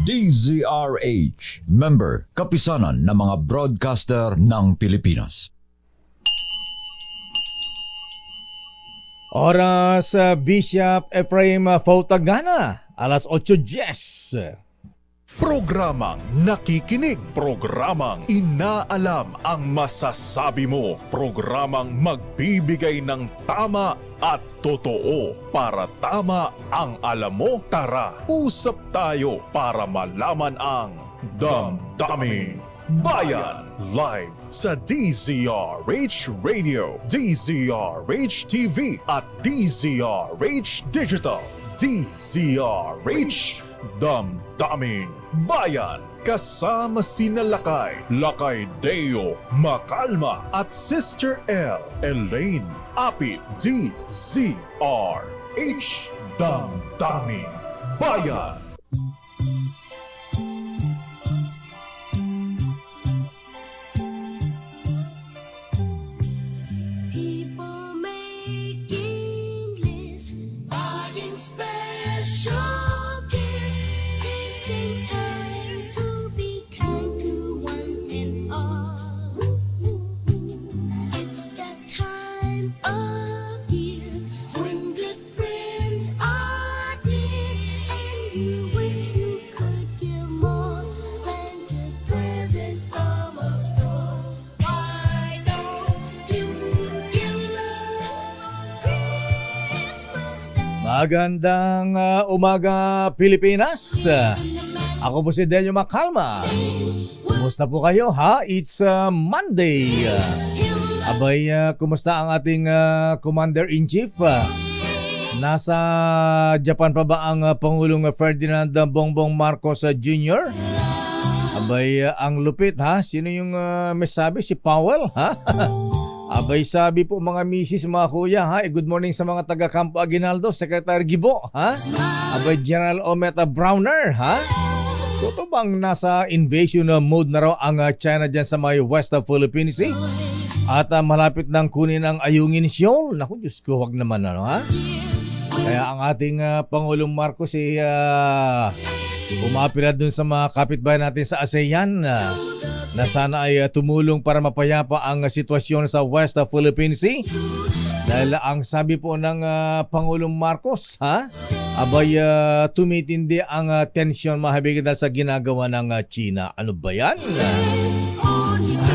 DZRH, member, kapisanan ng mga broadcaster ng Pilipinas. Oras Bishop Ephraim Fautagana, alas 8:10. Programang nakikinig, programang inaalam ang masasabi mo, programang magbibigay ng tama at totoo. Para tama ang alam mo, tara, usap tayo para malaman ang Damdaming Bayan. Live sa DZRH Radio, DZRH TV at DZRH Digital. DZRH Damdaming Bayan. Kasama sina Lakay Deo Macalma at Sister L. Elaine Apit. DZRH Damdaming Bayan. People making lists, buying special gifts, taking time to be kind to one and all. It's that time of year when good friends are dear, and you wish you could give more than just presents from a store. Why don't you give love Christmas Day? Magandang umaga Pilipinas. Ako po si Daniel Macalma. Kumusta po kayo ha? It's Monday. Abay, kumusta ang ating Commander-in-Chief? Nasa Japan pa ba ang Pangulong Ferdinand Bongbong Marcos Jr.? Abay, ang lupit ha? Sino yung may sabi? Si Powell ha? Abay, sabi po mga misis, mga kuya ha? Good morning sa mga taga Campo Aguinaldo, Secretary Gibo ha? Abay, General Ometa Browner ha? Totoo bang nasa invasion mode na raw ang China dyan sa may West of Philippine Sea? At malapit nang kunin ang Ayungin Shoal? Naku, Diyos ko, wag naman ano ha? Kaya ang ating Pangulong Marcos umapila dun sa mga kapitbahay natin sa ASEAN na sana ay tumulong para mapayapa ang sitwasyon sa West of Philippine Sea. Dahil ang sabi po ng Pangulong Marcos ha? Abay, tumitindi ang tensyon mahabigin dahil sa ginagawa ng China. Ano ba yan?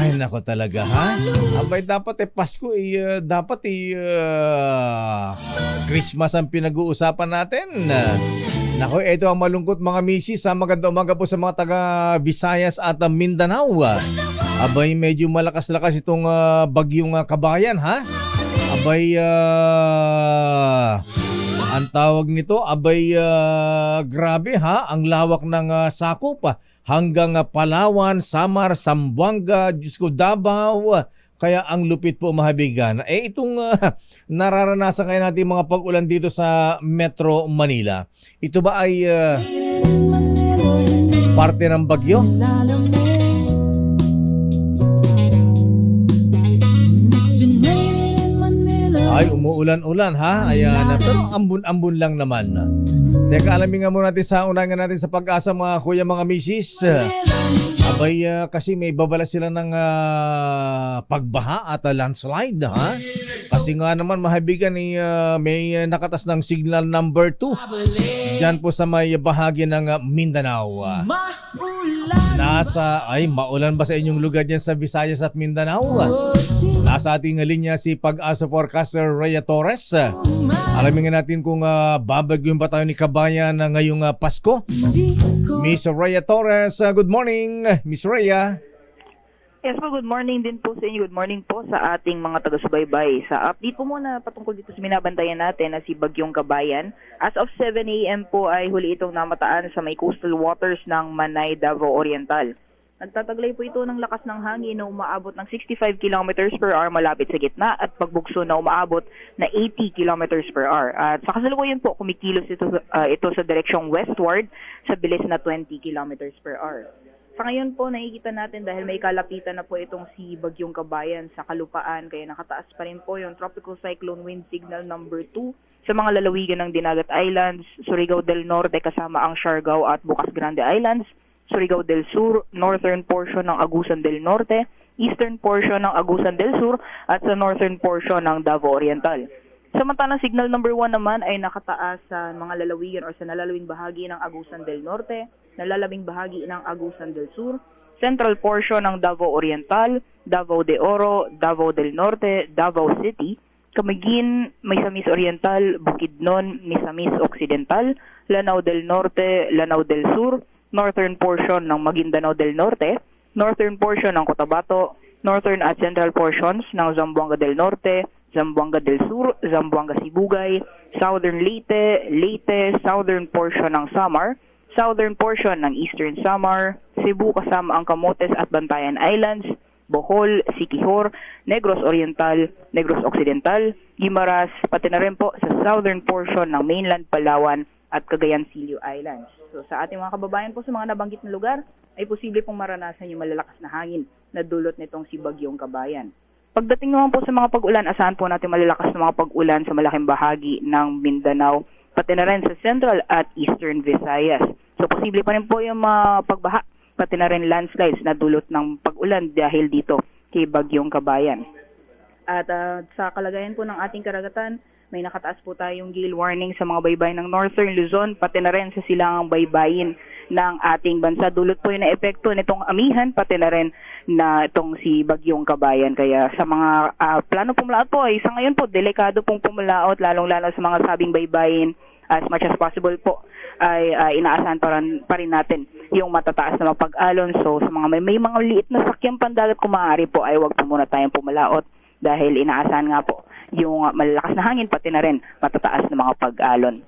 Ay, nako talaga ha? Abay, dapat Pasko dapat Christmas ang pinag-uusapan natin. Nako, ito ang malungkot mga misis. Magandang umaga po sa mga taga Visayas at Mindanao. Abay, medyo malakas-lakas itong bagyong Kabayan ha? Abay, ang tawag nito, abay, grabe ha, ang lawak ng sakop hanggang Palawan, Samar, Zamboanga, Diyos ko, Davao. Kaya ang lupit po mahabigan. Itong nararanasan kayo natin mga pag-ulan dito sa Metro Manila. Ito ba ay parte ng bagyo? Ay, umuulan-ulan ha. Ayan, pero ambon-ambon lang naman. Teka, alamin nga muna natin sa unahan natin sa Pag-asa mga kuya, mga misis. Abay, kasi may babala sila ng pagbaha at landslide ha. Kasi nga naman mahabigan may nakatas ng signal number 2 dyan po sa may bahagi ng Mindanao. Maulan ba sa inyong lugar dyan sa Visayas at Mindanao? Nasa ating linya si Pag-asa forecaster Rhea Torres. Alamin nga natin kung babagyon ba tayo ni Kabayan ngayong Pasko. Miss Rhea Torres, good morning, Miss Rhea. Yes po, good morning din po sa inyo. Good morning po sa ating mga taga-subaybay. Sa update po muna patungkol dito sa binabantayan natin na si Bagyong Kabayan. As of 7 a.m. po ay huli itong namataan sa may coastal waters ng Manay, Davao Oriental. Nagtataglay po ito ng lakas ng hangin na umaabot ng 65 km per hour malapit sa gitna at pagbugso na umaabot na 80 km per hour. At sa kasalukuyan po, kumikilos ito sa direksyong westward sa bilis na 20 km per hour. Sa ngayon po, nakikita natin dahil may kalapitan na po itong si Bagyong Kabayan sa kalupaan, kaya nakataas pa rin po yung Tropical Cyclone Wind Signal number 2 Sa mga lalawigan ng Dinagat Islands, Surigao del Norte kasama ang Siargao at Bukas Grande Islands, Surigao del Sur, northern portion ng Agusan del Norte, eastern portion ng Agusan del Sur, at sa northern portion ng Davao Oriental. Samantalang signal number 1 naman ay nakataas sa mga lalawigan o sa nalalawing bahagi ng Agusan del Norte, nalalabing bahagi ng Agusan del Sur, central portion ng Davao Oriental, Davao de Oro, Davao del Norte, Davao City, Camiguin, Misamis Oriental, Bukidnon, Misamis Occidental, Lanao del Norte, Lanao del Sur, northern portion ng Maguindanao del Norte, northern portion ng Cotabato, northern at central portions ng Zamboanga del Norte, Zamboanga del Sur, Zamboanga Sibugay, southern Leyte, Leyte, southern portion ng Samar, southern portion ng eastern Samar, Cebu kasama ang Camotes at Bantayan Islands, Bohol, Siquijor, Negros Oriental, Negros Occidental, Guimaras, pati na rin po sa southern portion ng mainland Palawan at Cagayan Silio Islands. So sa ating mga kababayan po sa mga nabanggit na lugar, ay posible pong maranasan yung malalakas na hangin na dulot nitong si Bagyong Kabayan. Pagdating naman po sa mga pag-ulan, asahan po natin malalakas na mga pag-ulan sa malaking bahagi ng Mindanao, pati na rin sa central at eastern Visayas. So posible pa rin po yung pagbaha, pati na rin landslides na dulot ng pag-ulan dahil dito kay Bagyong Kabayan. At sa kalagayan po ng ating karagatan, may nakataas po tayong gale warning sa mga baybayin ng Northern Luzon, pati na rin sa silangang baybayin ng ating bansa. Dulot po yun na epekto nitong amihan, pati na rin na itong si Bagyong Kabayan. Kaya sa mga plano pumalaot po, ay sa ngayon po, delikado pong pumalaot, lalong-lalo sa mga sabing baybayin, as much as possible po ay inaasahan pa rin natin yung matataas na mapag-alon. So sa mga may mga liit na sakyang pandagat kung maaari po ay wag po muna tayong pumalaot dahil inaasahan nga po yung malalakas na hangin pati na rin matataas na mga pag-alon.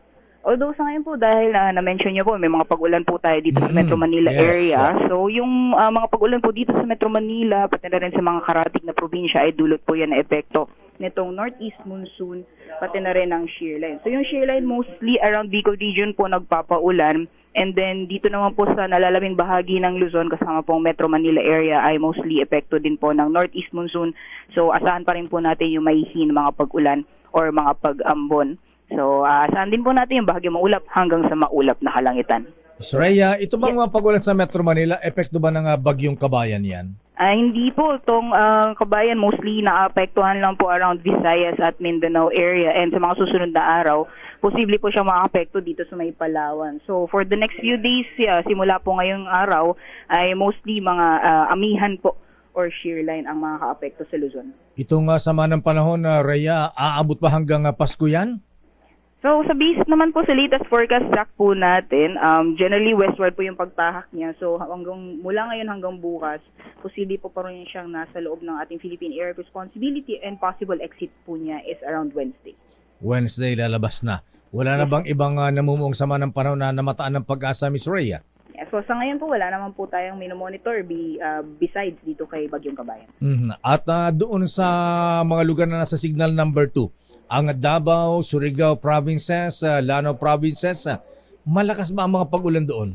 Although sa ngayon po dahil na-mention niyo po may mga pag-ulan po tayo dito sa Metro Manila area. So yung mga pag-ulan po dito sa Metro Manila pati na rin sa mga karatig na probinsya ay dulot po yan na epekto nitong northeast monsoon pati na rin ang shear line. So yung shear line mostly around Bicol region po nagpapaulan, and then dito naman po sa nalalabing bahagi ng Luzon kasama pong Metro Manila area ay mostly epekto din po ng northeast monsoon. So asahan pa rin po natin yung mahihin mga pag-ulan or mga pag-ambon. So asahan din po natin yung bahagyo maulap hanggang sa maulap na kalangitan. Miss Rhea, ito bang mga pag-ulan sa Metro Manila, epekto ba ng Bagyong Kabayan yan? Hindi po. Itong Kabayan mostly naapektuhan lang po around Visayas at Mindanao area, and sa mga susunod na araw, posible po siyang makapekto dito sa may Palawan. So for the next few days, simula po ngayong araw, ay mostly mga amihan po or shear line ang mga kaapekto sa Luzon. Itong sama ng panahon, Rhea, aabot pa hanggang Pasko yan? So, sa base naman po sa latest forecast track po natin, generally westward po yung pagtahak niya. So, mula ngayon hanggang bukas, posible po pa rin siyang nasa loob ng ating Philippine Air Responsibility, and possible exit po niya is around Wednesday. Wednesday lalabas na. Wala na bang ibang namumuong sama ng panahon na namataan ng pag-asa, Miss Rhea? Yeah, so, sa ngayon po, wala naman po tayong minomonitor besides dito kay Bagyong Kabayan. At doon sa mga lugar na nasa signal number 2, ang Davao, Surigao provinces, Lanao provinces, malakas ba ang mga pag-ulan doon?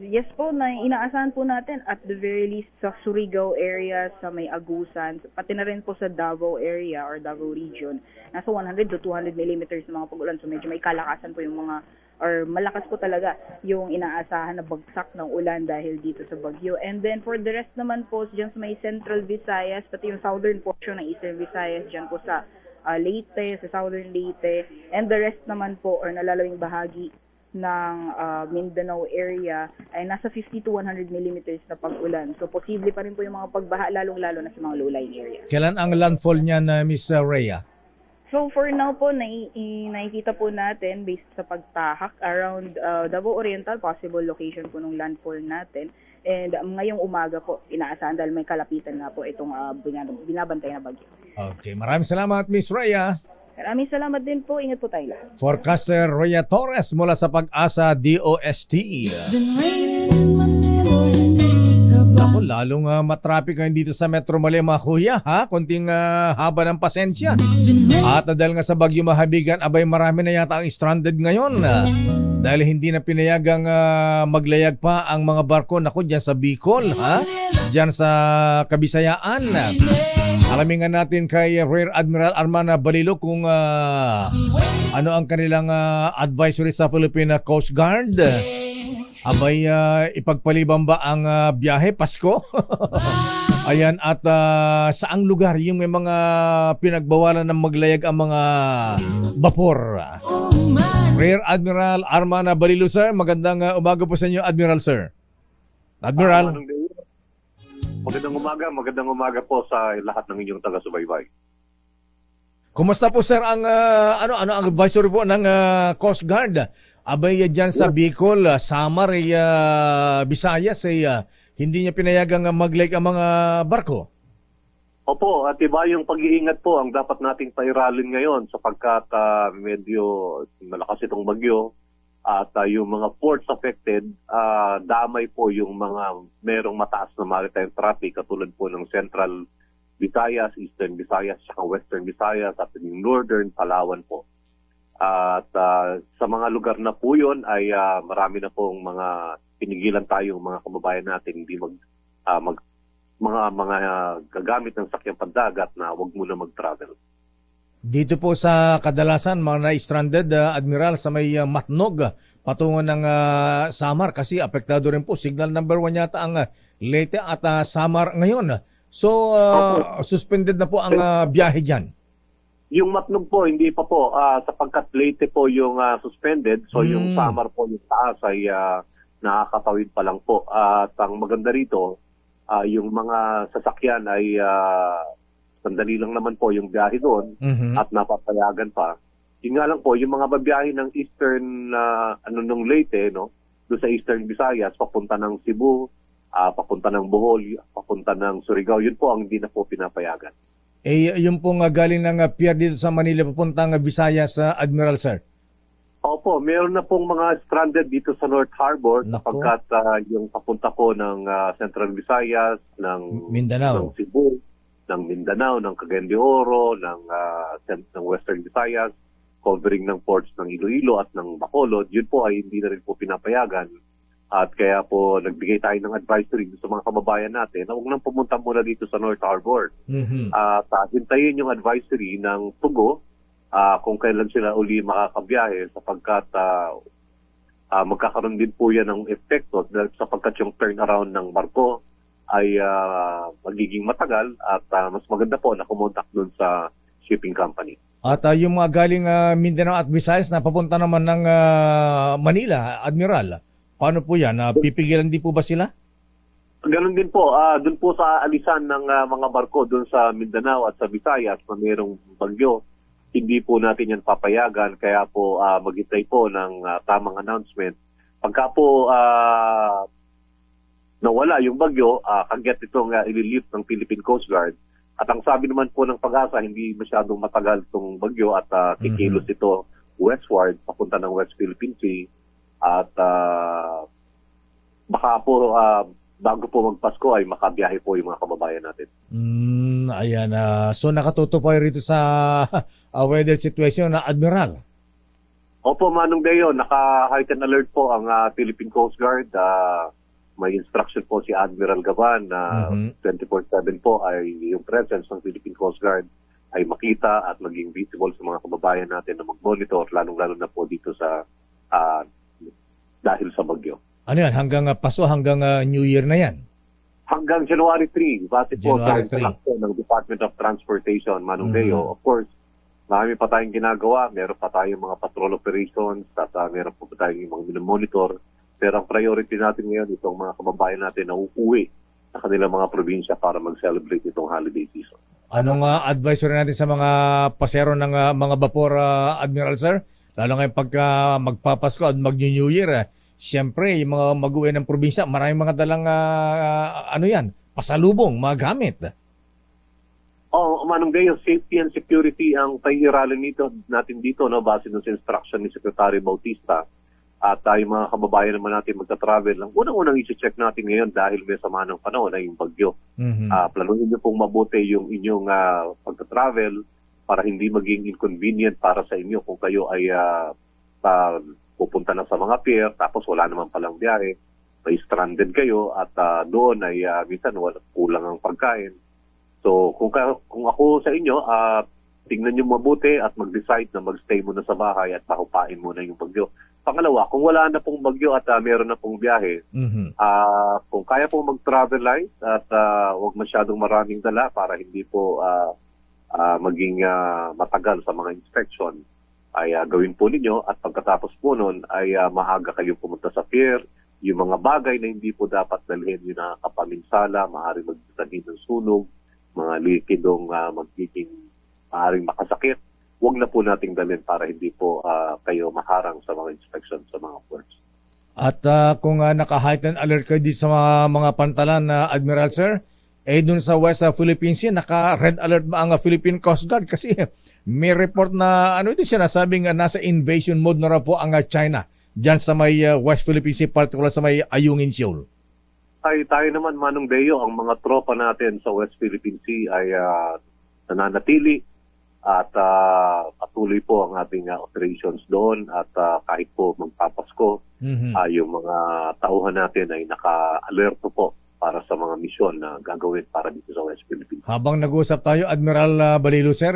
Yes po, inaasahan po natin at the very least sa Surigao area, sa may Agusan, pati na rin po sa Davao area or Davao region, nasa 100 to 200 millimeters ng mga pag-ulan. So medyo may kalakasan po yung mga, or malakas po talaga yung inaasahan na bagsak ng ulan dahil dito sa bagyo. And then for the rest naman po, dyan sa may Central Visayas, pati yung southern portion ng Eastern Visayas, dyan po sa Leyte, sa southern Leyte, and the rest naman po or nalalawing bahagi ng Mindanao area ay nasa 50 to 100 millimeters na pag-ulan. So posible pa rin po yung mga pagbaha, lalong-lalo na sa mga low-lying area. Kailan ang landfall niyan, Miss Rhea? So for now po, nakikita po natin based sa pagtahak around Davao Oriental, possible location po ng landfall natin. And ngayong umaga po, inaasahan dahil may kalapitan na po itong binabantay na bagyo. Okay, maraming salamat, Miss Rhea. Maraming salamat din po. Ingat po tayo lahat. Forecaster Rhea Torres mula sa Pag-asa DOST. It's been raining in Manila, hindi ka ba Naku, lalong matraffic ngayon dito sa Metro Manila mga kuya, ha? Konting haba ng pasensya. At dahil nga sa Bagyo Mahabigan, abay marami na yata ang stranded ngayon. Dahil hindi na pinayagang maglayag pa ang mga barko. Naku, dyan sa Bicol, ha? Dyan sa Kabisayaan. Alamin nga natin kay Rear Admiral Armana Balilo kung ano ang kanilang advisory sa Philippine Coast Guard. Abay, ipagpaliban ba ang biyahe Pasko? Ayan, at saang lugar yung may mga pinagbawalan ng maglayag ang mga bapor? Rear Admiral Armana Balilo, sir. Magandang umaga po sa inyo, Admiral, sir. Admiral. Magandang umaga po sa lahat ng inyong taga-subaybay. Kumusta po, sir, ang ano ang advisory po ng Coast Guard? Abay diyan sa Bicol, Samar, Visayas hindi niya pinayagang maglayag ang mga barko. Opo, at iba yung pag-iingat po ang dapat nating pairalin ngayon sapagkat medyo malakas itong bagyo at yung mga ports affected, damay po yung mga merong mataas na maritime traffic katulad po ng Central Visayas, Eastern Visayas, saka Western Visayas at yung Northern Palawan po. At sa mga lugar na po yun ay marami na pong mga pinigilan tayong mga kababayan natin hindi mga gagamit ng sakyang pandagat na wag muna mag-travel. Dito po sa kadalasan mga na-stranded, Admiral, sa may Matnog patungo ng Samar kasi apektado rin po. Signal number 1 yata ang Leyte at Samar ngayon. So, suspended na po ang biyahe dyan. Yung Matnog po, hindi pa po, sapagkat Leyte po yung suspended. So yung Samar po, yung taas ay nakakatawid pa lang po. At ang maganda rito, yung mga sasakyan ay sandali lang naman po yung biyahe doon at napapayagan pa. Yun nga lang po, yung mga babiyahe ng Eastern, nung Leyte, no? Doon sa Eastern Visayas, papunta ng Cebu, papunta ng Bohol, papunta ng Surigao, yun po ang hindi na po pinapayagan. Yung pong galing ng pier dito sa Manila papuntang Visayas, Admiral, sir? Opo, meron na pong mga stranded dito sa North Harbor Nako. sapagkat yung papunta po ng Central Visayas, ng Mindanao. ng Cebu, ng Mindanao, ng Cagayan de Oro, ng Western Visayas, covering ng ports ng Iloilo at ng Bacolod, yun po ay hindi na rin po pinapayagan. At kaya po nagbigay tayo ng advisory sa mga kababayan natin na huwag nang pumunta muna dito sa North Harbor. At hintayin yung advisory ng Tugo kung kailan sila uli makakabiyahe sapagkat magkakaroon din po yan ng epekto sapagkat yung turnaround ng barko ay magiging matagal at mas maganda po na kumontak doon sa shipping company. At yung mga galing Mindanao at Visayas na papunta naman ng Manila, Admiral, paano po yan? Pipigilan din po ba sila? Ganon din po. Doon po sa alisan ng mga barko doon sa Mindanao at sa Visayas na mayroong bagyo, hindi po natin yan papayagan. Kaya po maghintay po ng tamang announcement. Pagka po nawala yung bagyo, kagyat itong ililift ng Philippine Coast Guard. At ang sabi naman po ng Pag-asa, hindi masyadong matagal itong bagyo at kikilos ito westward, papunta ng West Philippine Sea. At baka po bago po magpasko ay makabiyahe po yung mga kababayan natin. Ayan. So nakatuto po rito sa weather situation na Admiral. Opo, Manong Deo, naka-heightened alert po ang Philippine Coast Guard. May instruction po si Admiral Gaban na 24/7 po ay yung presence ng Philippine Coast Guard ay makita at maging visible sa mga kababayan natin na mag-monitor, lalong-lalo na po dito sa dahil sa bagyo. Ano yan? Hanggang Pasko, hanggang New Year na yan? Hanggang January 3, base po sa January 3. instruction ng Department of Transportation, Manong Deo. Of course, marami pa tayong ginagawa. Meron pa tayong mga patrol operations at meron pa tayong mga monitor. Pero ang priority natin ngayon, itong mga kababayan natin na uuwi sa kanilang mga probinsya para mag-celebrate itong holiday season. Anong advisory natin sa mga pasero ng mga vapor, Admiral, sir? Lalo ngayon pagka magpapasko at mag-New Year, siyempre, yung mga mag-uwi ng probinsya, maraming mga dalang, pasalubong, mga gamit. Manong Deo, safety and security ang pahihiralin natin dito, no, base sa instruction ni Secretary Bautista. At yung mga kababayan naman natin magta-travel, ang unang-unang i-check natin ngayon dahil may sama ng panahon ay yung bagyo. Mhm. Planuhin niyo pong mabuti yung inyong pagta-travel para hindi maging inconvenient para sa inyo kung kayo ay pupunta na sa mga pier tapos wala naman palang biyahe, may stranded kayo at doon ay minsan kulang ang pagkain. So kung ako sa inyo, tingnan niyo mabuti at mag-decide na mag-stay muna sa bahay at pahupain muna yung bagyo. Pangalawa, kung wala na pong bagyo at meron na pong biyahe, Mhm. kung kaya pong mag-travelize at huwag masyadong maraming dala para hindi po maging matagal sa mga inspection, ay gawin po ninyo at pagkatapos po nun ay maaga kayong pumunta sa pier. Yung mga bagay na hindi po dapat dalhin, yung nakakapaminsala, maaaring magdalhin ng sunog, mga likidong magiging maaaring makasakit, huwag na po nating dalhin para hindi po kayo maharang sa mga inspection sa mga ports. At kung naka-heightened alert kayo dito sa mga pantalan na Admiral Sir, dun sa West Philippine Sea, naka-red alert ba ang Philippine Coast Guard? Kasi may report na ito siya nasabing nasa invasion mode na raw po ang China dyan sa may West Philippine Sea, particular sa may Ayungin Shoal. Tayo naman, Manong Deo, ang mga tropa natin sa West Philippine Sea ay nananatili at patuloy po ang ating operations doon at kahit po magpapasko, Mhm. yung mga tauhan natin ay naka-alerto po para sa mga misyon na gagawin para dito sa West Philippines. Habang nag-uusap tayo, Admiral Balilo Sir,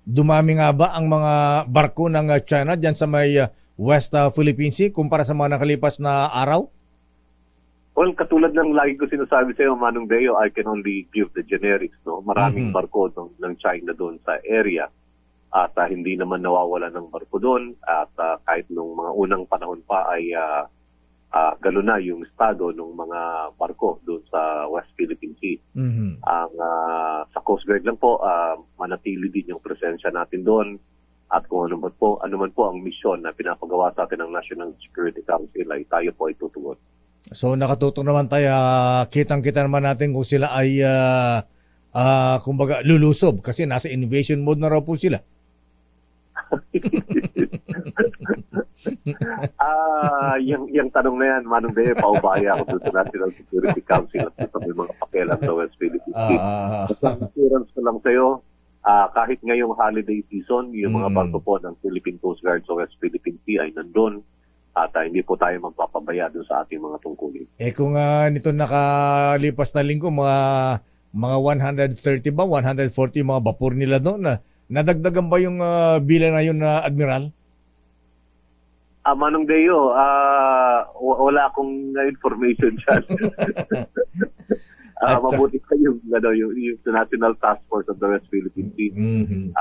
dumami nga ba ang mga barko ng China dyan sa may West Philippine Sea kumpara sa mga nakalipas na araw? Well, katulad ng lagi ko sinasabi sa iyo, Manong Deo, I can only give the generics. No? Maraming barko ng China doon sa area at hindi naman nawawala ng barko doon at kahit nung mga unang panahon pa ay gano'n na yung estado ng mga barko doon sa West Philippine Sea. Mhm. Ang sa Coast Guard lang po, manatili din yung presensya natin doon at kung ano man po ang misyon na pinapagawa sa atin ng National Security Council ay tayo po ay tutugon. So nakatutok naman tayo, kitang-kita naman natin kung sila ay kumbaga lulusob kasi nasa invasion mode na raw po sila. Yung tanong na yan, Manong Deo, paubaya ako doon sa National Security Council at sa may mga pakialam sa West Philippine Sea. Assurance ko lang sa'yo, kahit ngayong holiday season, yung mga barko po ng Philippine Coast Guard sa West Philippine Sea ay nandun at hindi po tayo magpapabaya doon sa ating mga tungkulin. Kung nito nakalipas na linggo, mga 130 ba, 140 mga vapor nila doon, nadagdagan ba yung bilang na yun, Admiral? Manong Deo, wala akong information dyan. Mabuti pa yung National Task Force of the West Philippine Sea. Mhm.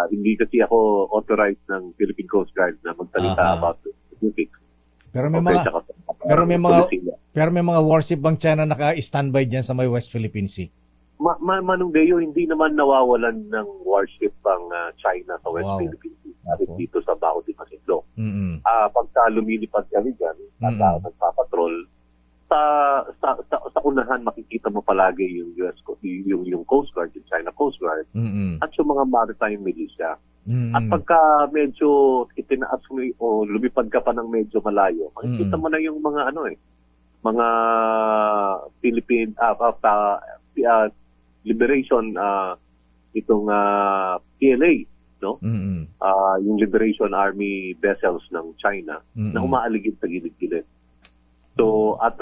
Hindi kasi ako authorized ng Philippine Coast Guard na magsalita about the specifics. Pero may mga warship bang China naka-standby dyan sa may West Philippine Sea? Manong Deo, hindi naman nawawalan ng warship ang China sa West Wow. Philippine Sea. Dito sa Bao de Masinloc. Mhm. Pagka lumilipad kami dyan at nagpapatrol, sa unahan makikita mo palagi yung yung Coast Guard, yung China Coast Guard, Mhm. at yung mga maritime militia. Mhm. At pagka medyo itinaas mo o lumipad ka pa ng medyo malayo, makikita mo na yung mga mga Philippine Liberation itong PLA, no? Mhm. Yung Liberation Army vessels ng China na umaaligid sa gilid-gilid. So at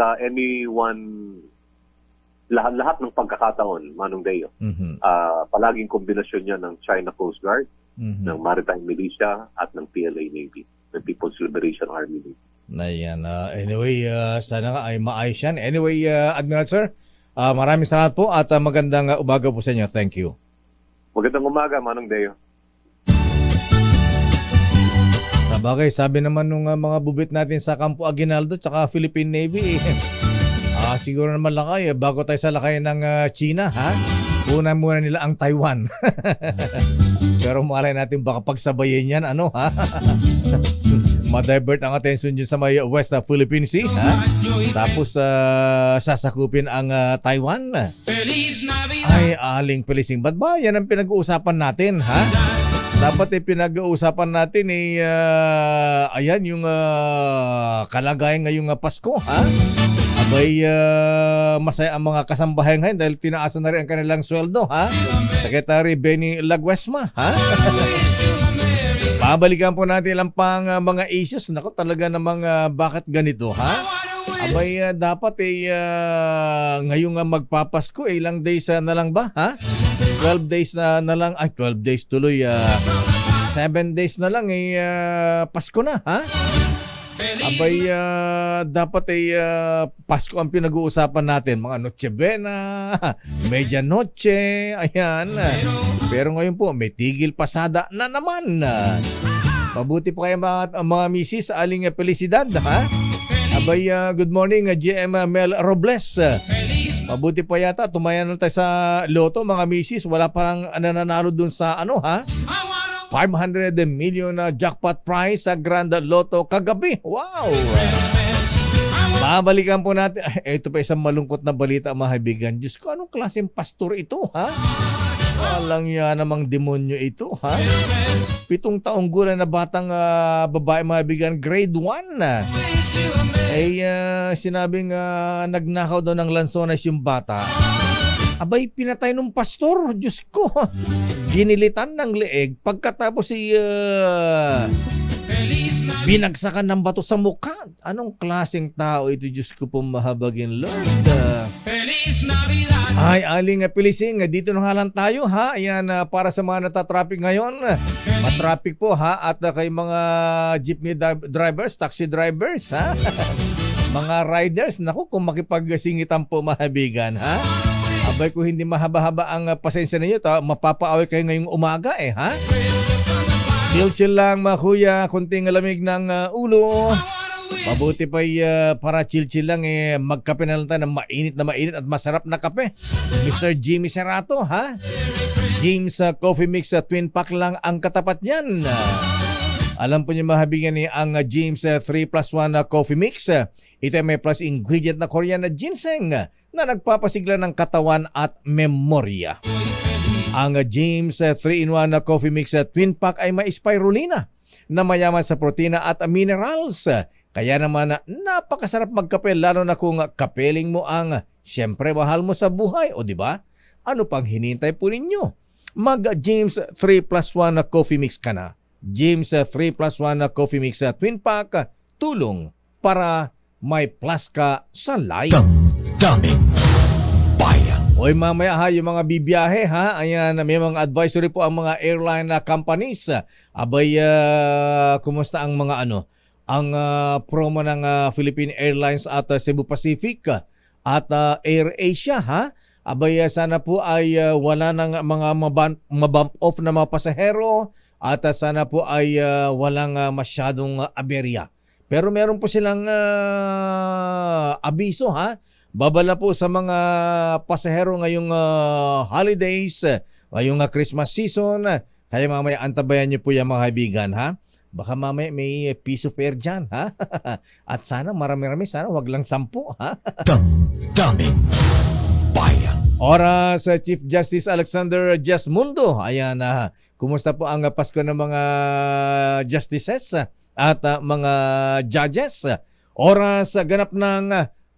lahat ng pagkakataon, Manong Deo, Mhm. palaging kombinasyon niya ng China Coast Guard, Mhm. ng Maritime Militia at ng PLA Navy, ng People's Liberation Army Navy. Na yan. Anyway, sana nga ay maayos yan. Anyway, Admiral Sir, maraming salamat po at magandang umaga po sa inyo. Thank you. Magandang umaga, Manong Deo. Sa bagay, sabi naman nung mga bubit natin sa Campo Aguinaldo tsaka Philippine Navy, siguro naman lakay, bago tayo sa lakay ng China, ha? Una muna nila ang Taiwan. Pero malay natin baka pagsabayin yan, ha? Ma-divert ang attention dyan sa may West Philippine Sea, ha? Tapos sasakupin ang Taiwan. Ay, aling pelising. Ba't ba? Yan ang pinag-uusapan natin, ha? Dapat pinag-uusapan natin ayan yung kalagayan ngayong Pasko, ha? Abay, masaya ang mga kasambahay ngayon dahil tinaasan na rin ang kanilang sweldo, ha? Secretary Benny Laguesma, ha? Babalikan po natin lang pang mga issues. Nako, talaga namang bakit ganito, ha? Abay, dapat ngayong magpapasko, ilang days na lang ba, ha? 12 days na lang, 12 days tuloy, 7 days na lang, Pasko na, ha? Abay, dapat Pasko ang pinag-uusapan natin. Mga Noche Buena, Medianoche, ayan. Pero ngayon po, may tigil pasada na naman. Mabuti po kayo mga misis, aling felicidad, ha? Abay, good morning, GM Mel Robles. Mabuti pa yata, tumayan na tayo sa loto, mga misis. Wala parang nananalo dun sa 500 million na jackpot prize sa Grand Lotto kagabi. Wow! Babalikan po natin. Ito pa isang malungkot na balita, mga kaibigan. Diyos ko, anong klaseng pastor ito, ha? Walang yan namang demonyo ito, ha? 7 taong gulang na batang babae, mga kaibigan, grade 1 sinabing nagnakaw daw ng lansones yung bata. Abay, pinatay ng pastor. Diyos ko. Ginilitan ng leeg pagkatapos binagsakan ng bato sa mukha. Anong klaseng tao ito? Diyos ko po, mahabagin Lord. Ay, aling pilising. Dito na nga lang tayo, ha? Ayan, para sa mga natatraffic ngayon. Matraffic po, ha? At kay mga jeepney drivers, taxi drivers, ha? Mga riders, naku, kung makipagsingitan po, mahabigan, ha? Abay, kung hindi mahaba-haba ang pasensya ninyo, mapapaaway kayo ngayong umaga, ha? Chill-chill lang, mga kuya, kunting lamig ng ulo. Mabuti pa para chill-chill lang, magkape na lang tayo ng mainit at masarap na kape. Mr. Jimmy Serato, ha? James Coffee Mix Twin Pack lang ang katapat niyan. Alam po niyo, mahabigan ang James 3+1 Coffee Mix. Ito ay may plus ingredient na Korean na ginseng na nagpapasigla ng katawan at memorya. Ang James 3-in-1 Coffee Mix Twin Pack ay may spirulina na mayaman sa protina at minerals. Kaya naman napakasarap magkape, lalo na kung kapeling mo ang siyempre mahal mo sa buhay, o di ba? Ano pang hinintay po ninyo? Mag James 3+1 Coffee Mix ka na. James 3+1 Coffee Mix Twin Pack, tulong para may plus ka sa life. Damdamin Bayan. Oy, mamaya ha, yung mga bibiyahe, ha? Ayan, may mga advisory po ang mga airline companies. Abay, kumusta ang mga ang promo ng Philippine Airlines at Cebu Pacific at AirAsia, ha? Abay, sana po ay wala ng mga mabump off na mga pasahero at sana po ay walang masyadong aberya. Pero meron po silang abiso, ha? Babala po sa mga pasahero ngayong holidays, ngayong Christmas season. Kaya mamaya antabayan niyo po yung mga kaibigan, ha? Baka mamaya may piso pair dyan, ha? At sana marami-rami, sana wag lang 10, ha? Damdamin Bayan. Oras, Chief Justice Alexander Jasmundo. Ayan, kumusta po ang Pasko ng mga justices at mga judges? Oras, ganap ng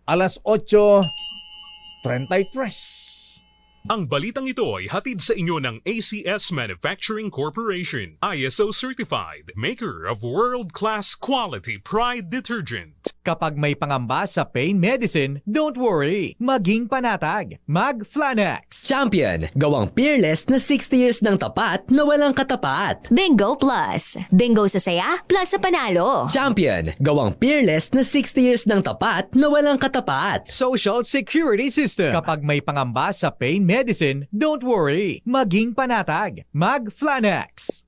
alas 8:33. Ang balitang ito ay hatid sa inyo ng ACS Manufacturing Corporation, ISO certified, maker of world-class quality Pride detergent. Kapag may pangamba sa pain medicine, don't worry. Maging panatag. Mag-Flanax. Champion, gawang peerless na 60 years ng tapat na walang katapat. Bingo Plus. Bingo sa saya, plus sa panalo. Champion, gawang peerless na 60 years ng tapat na walang katapat. Social Security System. Kapag may pangamba sa pain medicine, don't worry. Maging panatag. Mag-Flanax.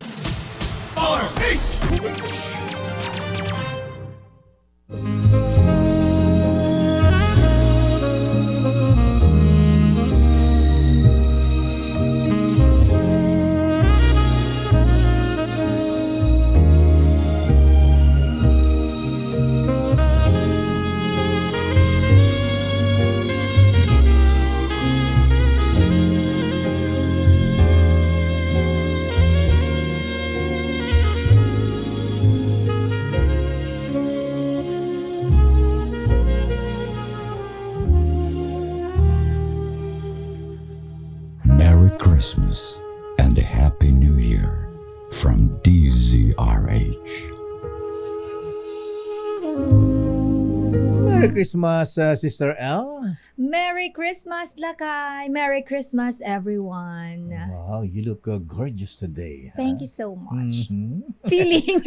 Merry Christmas, Sister L. Merry Christmas, Lakay! Merry Christmas, everyone! Wow, you look gorgeous today. Thank you so much. Mhm. Feeling.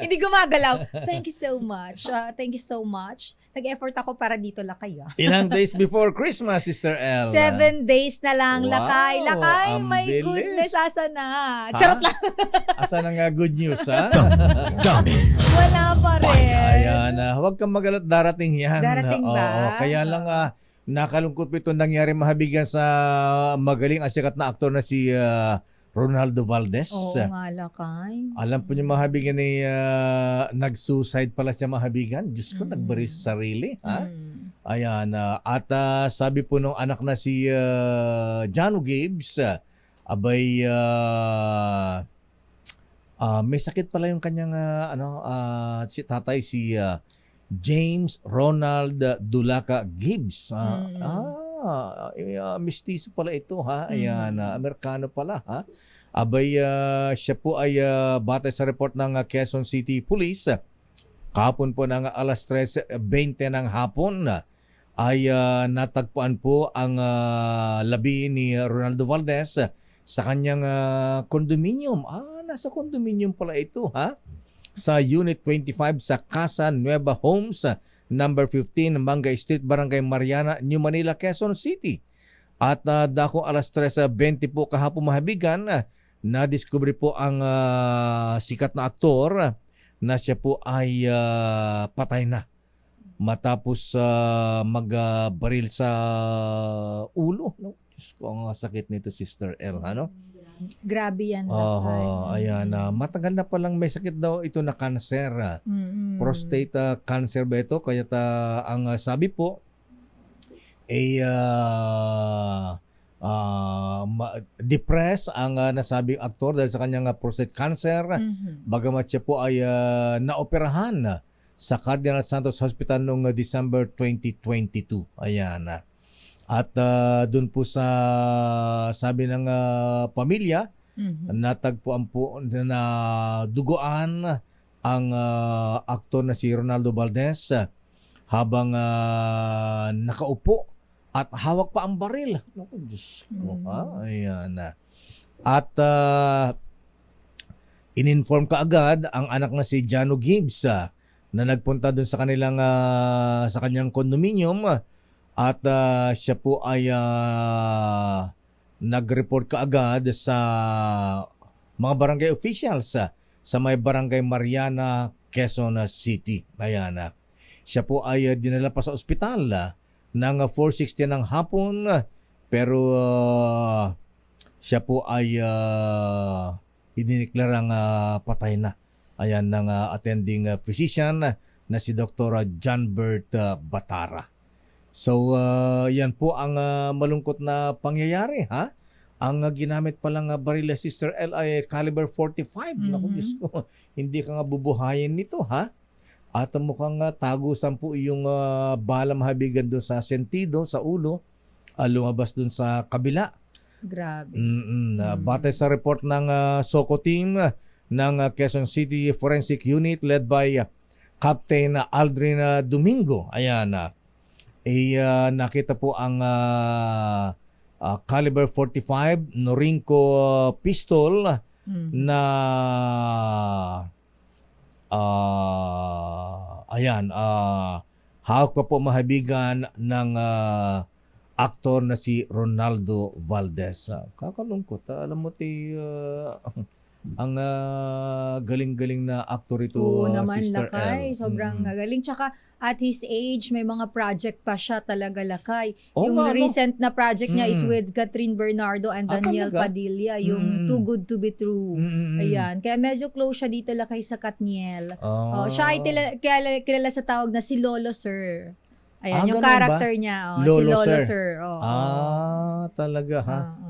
Hindi gumagalaw. Thank you so much. Thank you so much. Nag-effort ako para dito, Lakay. Ilang days before Christmas, Sister L? 7 days na lang, Wow, Lakay. Lakay, ang my bilis. goodness, asa na? Charot lang. Asa na nga good news, ha? Wala pa rin. Ayan, huwag kang magalat, darating yan. Darating ba? Oo, kaya lang nakalungkot po itong nangyari mahabigan sa magaling at sikat na aktor na si Ronaldo Valdez. Oo nga, Lakay. Alam po niyo mahabigan ni nag-suicide pala siya mahabigan. Diyos ko, nagbaril sa sarili. Ha? Ayan, at sabi po nung anak na si Jano Gibbs, abay may sakit pala yung kanyang si tatay si James Ronald Dulaca Gibbs. Mistiso pala ito, ha. Ayan, Amerikano pala, ha. Abay siya po ay batay sa report ng Quezon City Police. Kahapon po ng alas 3:20 ng hapon ay natagpuan po ang labi ni Ronaldo Valdez sa kanyang condominium. Nasa condominium pala ito, ha? Sa Unit 25 sa Casa Nueva Homes, number 15, Manga Street, Barangay Mariana, New Manila, Quezon City. At dako alas 3:20 po kahapon mahabigan, na-discover po ang sikat na aktor na siya po ay patay na matapos magbaril sa ulo. No? Diyos ko, ang sakit nito, Sister L. Ano? Grabe yan, Lakay. Ayan, matagal na palang may sakit daw ito na cancer. Prostate cancer ba ito? Kaya ang sabi po, depressed ang nasabing aktor dahil sa kanyang prostate cancer. Bagamat siya po ay naoperahan sa Cardinal Santos Hospital noong December 2022. Ayan. At doon po sa sabi ng pamilya, natagpuan po na duguan ang aktor na si Ronaldo Valdez habang nakaupo at hawak pa ang baril. Naku, Diyos ko, ha? Ayan. At in-inform kaagad ang anak na si Jano Gibbs na nagpunta doon sa kanilang sa kanyang condominium. At siya po ay nag-report kaagad sa mga barangay officials sa may barangay Mariana, Quezon City. Ayan. Siya po ay dinala pa sa ospital ng 4:60 ng hapon, pero siya po ay idineklarang patay na. Ayan, ng attending physician na si Dr. John Bert Batara. So, yan po ang malungkot na pangyayari, ha? Ang ginamit palang baril, Sister L, ay caliber 45. Naku, Diyos ko, hindi ka nga bubuhayin nito, ha? At mukhang tagusan po yung bala mahabigan doon sa sentido, sa ulo, lumabas doon sa kabila. Grabe. Batay sa report ng SOCO team ng Quezon City Forensic Unit led by Captain Aldrin Domingo. Ayan, nakita po ang caliber 45 Norinco pistol na hawak pa po mahabigan ng aktor na si Ronaldo Valdez. Kakalungkot. Alam mo, ang galing-galing na aktor ito, Oo naman, Sister Lakay. L. Sobrang galing. Tsaka at his age, may mga project pa siya talaga, Lakay. Oo Yung nga, no? recent na project niya is with Catherine Bernardo and Daniel talaga? Padilla. Yung Too Good to be True. Ayan. Kaya medyo close siya dito, Lakay, sa Katniel. Siya ay kilala sa tawag na si Lolo Sir. Ayan, yung ganun ba? character niya. Lolo si Lolo Sir. Sir. Talaga, ha?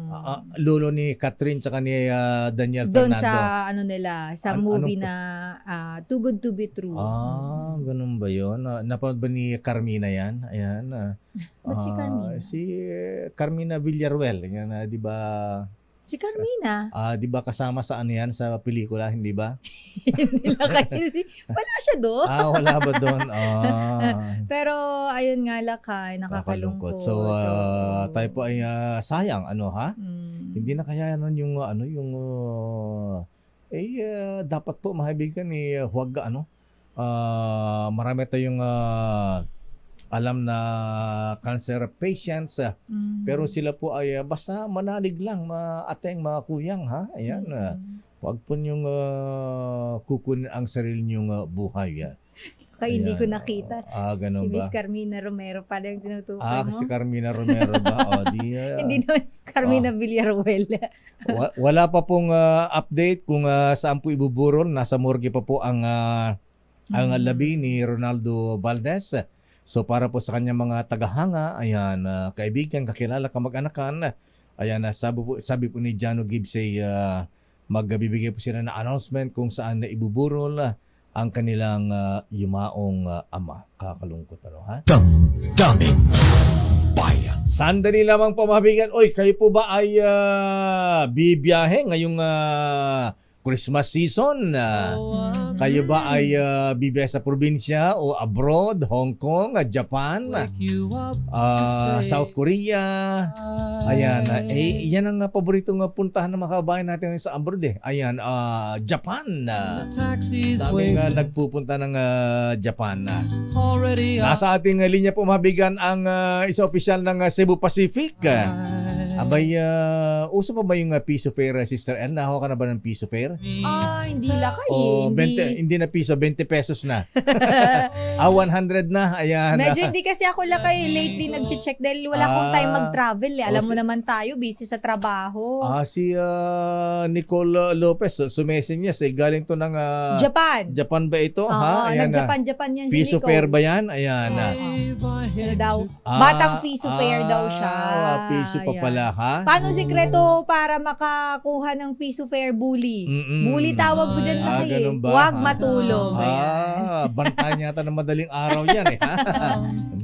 Lolo ni Catherine tsaka ni Daniel Doon Fernando. sa movie na Too Good to be True. Ganun ba yun? Napanood ba ni Carmina yan? Ayan. Ba't si Carmina? Si Carmina Villaruel. Yan, di ba? Si Carmina. Di ba kasama sa ano yan, sa pelikula, hindi ba? Hindi lang kasi wala siya doon. Wala ba doon? Pero ayun nga lakay, nakakalungkot. So tayo po ay sayang ha? Hindi na kaya yung dapat po mahibigan huwag marami tayong alam na cancer patients pero sila po ay basta manalig lang ateng mga kuyang ayan huwag po niyong kukunin ang sarili niyong buhay Kaya hindi ko nakita. Ganun Si Miss ba? Carmina Romero pala yung tinutukoy mo. Si Carmina Romero ba? Hindi naman Carmina Villaruel. Wala pa pong update kung saan po ibuburol. Nasa morgue pa po ang labi ni Ronaldo Valdez. So para po sa kanyang mga tagahanga, ayan, kaibigan, kakilala, kamag-anakan, ayan, sabi po ni Jano Gibbs ay magbibigay po sila na announcement kung saan na ibuburol ang kanilang yumaong ama. Kakalungkot ha? Damdamin Bayan. Sandali lamang po mabigan. Oy, kayo po ba ay bibiyahe ngayong Christmas season? Kayo ba ay bibiyahe sa probinsya o abroad, Hong Kong, Japan, South Korea? Ayan, yan ang paboritong puntahan ng mga kabayan natin sa abroad Ayan, Japan. Daming nagpupunta ng Japan. Nasa ating linya po mabigan ang isa opisyal ng Cebu Pacific. Abay, uso pa ba yung piso fare, Sister L? Nahawa ka na ba ng piso fare? Hindi lakay. Hindi na piso, 20 pesos na. 100 na. Ayan. Medyo hindi kasi ako lakay lately nag-check dahil wala akong time mag-travel. Alam mo naman tayo, busy sa trabaho. Si Nicole Lopez, sumesinyas galing to ng Japan ba ito? Ayan, nag-Japan yan si piso Nicole. fare ba yan? Ayan. Daw. Batang piso fare daw siya. Piso pa pala ha? Paano sikreto para makakuha ng piso fare bully? Bully tawag ko dyan na ganun ba? Huwag matulog. Bantayan yata ng madaling araw yan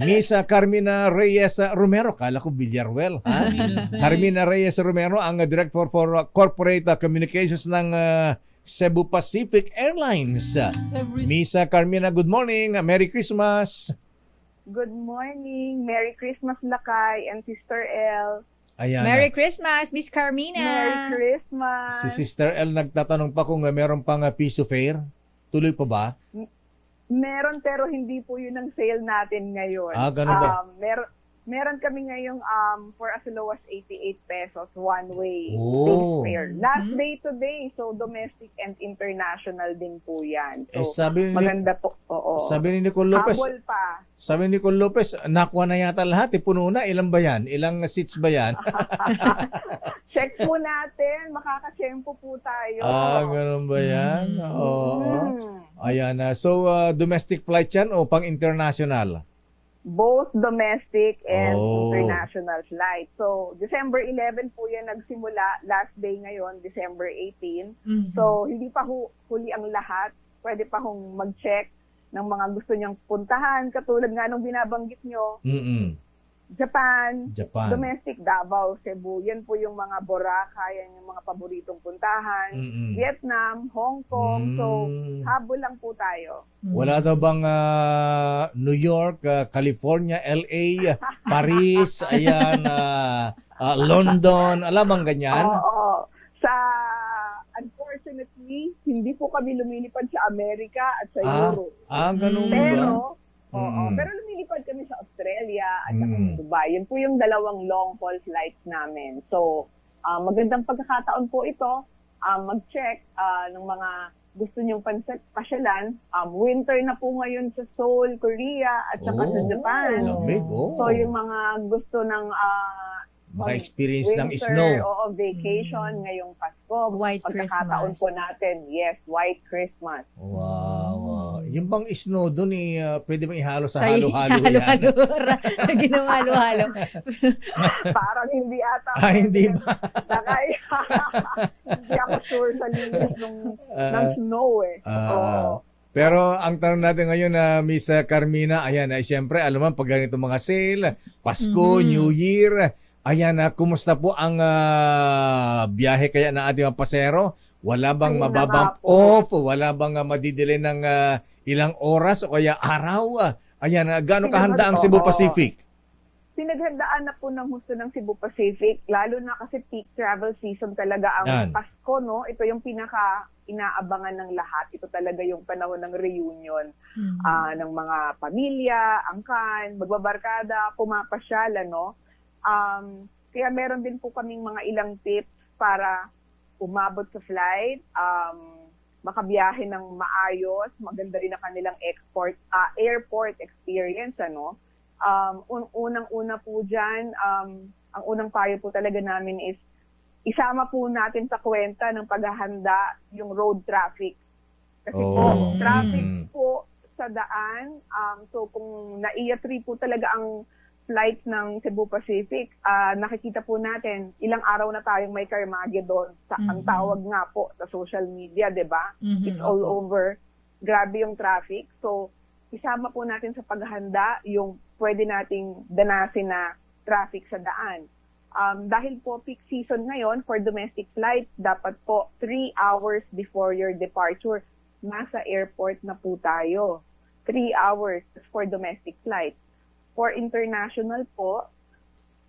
Miss Carmina Reyes Romero, kala ko Villaruel ha? Carmina Reyes Romero, ang Director for Corporate Communications ng Cebu Pacific Airlines. Miss Carmina, good morning. Merry Christmas. Good morning. Merry Christmas, Lakay and Sister L. Ayan. Merry Christmas, Miss Carmina. Merry Christmas. Si Sister L nagtatanong pa kung meron pang piso fare. Tuloy pa ba? Meron pero hindi po yun ang sale natin ngayon. Ganun ba? Meron kami ngayong for as low as 88 pesos one way Oh. fare. Last day today, so domestic and international din po yan. So sabi ni, maganda po. Oo. Sabi ni Nicole Lopez. Habol pa. Sabi ni Nicole Lopez, nakuha na yata lahat. Puno na. Ilan ba yan? Ilang seats ba yan? Check po natin. Makakachempo po tayo. Ganun ba yan? Ayan. So, domestic flight yan o pang-international? Both domestic and international flight. So, December 11 po yan nagsimula. Last day ngayon, December 18. So, hindi pa huli ang lahat. Pwede pa hong mag-check ng mga gusto niyang puntahan. Katulad nga nung binabanggit nyo, Japan, domestic Davao, Cebu. Yan po yung mga Boracay, yan yung mga paboritong puntahan. Vietnam, Hong Kong. So, habol lang po tayo. Wala daw bang New York, California, LA, Paris, ayan, London, alam bang ganyan? Oo. Unfortunately, hindi po kami lumilipad sa Amerika at sa Europe. Ganun Pero, ba? pero lumilipad kami sa Australia at sa Dubai. Yun po yung dalawang long haul flights namin. So, magandang pagkakataon po ito. Mag-check ng mga gusto nyong pasyalan. Winter na po ngayon sa Seoul, Korea at saka sa Japan. So, yung mga gusto ng maka-experience ng winter, snow. Vacation ngayong Pasko. White Pagkakataon Christmas. po natin. Yes, White Christmas. Wow. Yung bang snow doon pwede bang ihalo sa Sa halo-halo yan? halo-halo. Ginawang halo-halo. Parang hindi ata. Hindi ba? Hindi ako sure sa linis ng snow Pero ang tanong natin ngayon Miss Carmina, ayan, siyempre, alam mo, pag ganito mga sale, Pasko, New Year, Ayan, kumusta po ang biyahe kaya ng ating mga pasero? Wala bang Ayun na mababump nga po. off? Wala bang madidili ng ilang oras o kaya araw? Ayan, gaano kahanda ang Cebu Oo. Pacific? Pinaghandaan na po ng husto ng Cebu Pacific, lalo na kasi peak travel season talaga ang Yan. Pasko, no? Ito yung pinaka inaabangan ng lahat. Ito talaga yung panahon ng reunion ng mga pamilya, angkan, magbabarkada, pumapasyal, ano? Kaya meron din po kaming mga ilang tips para umabot sa flight, makabiyahe ng maayos, maganda rin ang kanilang airport experience, ano? Unang-una po dyan, ang unang payo po talaga namin is isama po natin sa kwenta ng paghahanda yung road traffic. Kasi po, traffic po sa daan. So kung naiya 3 po talaga ang flight ng Cebu Pacific, nakikita po natin ilang araw na tayong may Carmageddon. Ang tawag nga po sa social media, di ba? It's all over. Grabe yung traffic. So isama po natin sa paghahanda yung pwede nating danasin na traffic sa daan. Dahil po peak season ngayon for domestic flight, dapat po 3 hours before your departure, nasa airport na po tayo. 3 hours for domestic flight. For international po,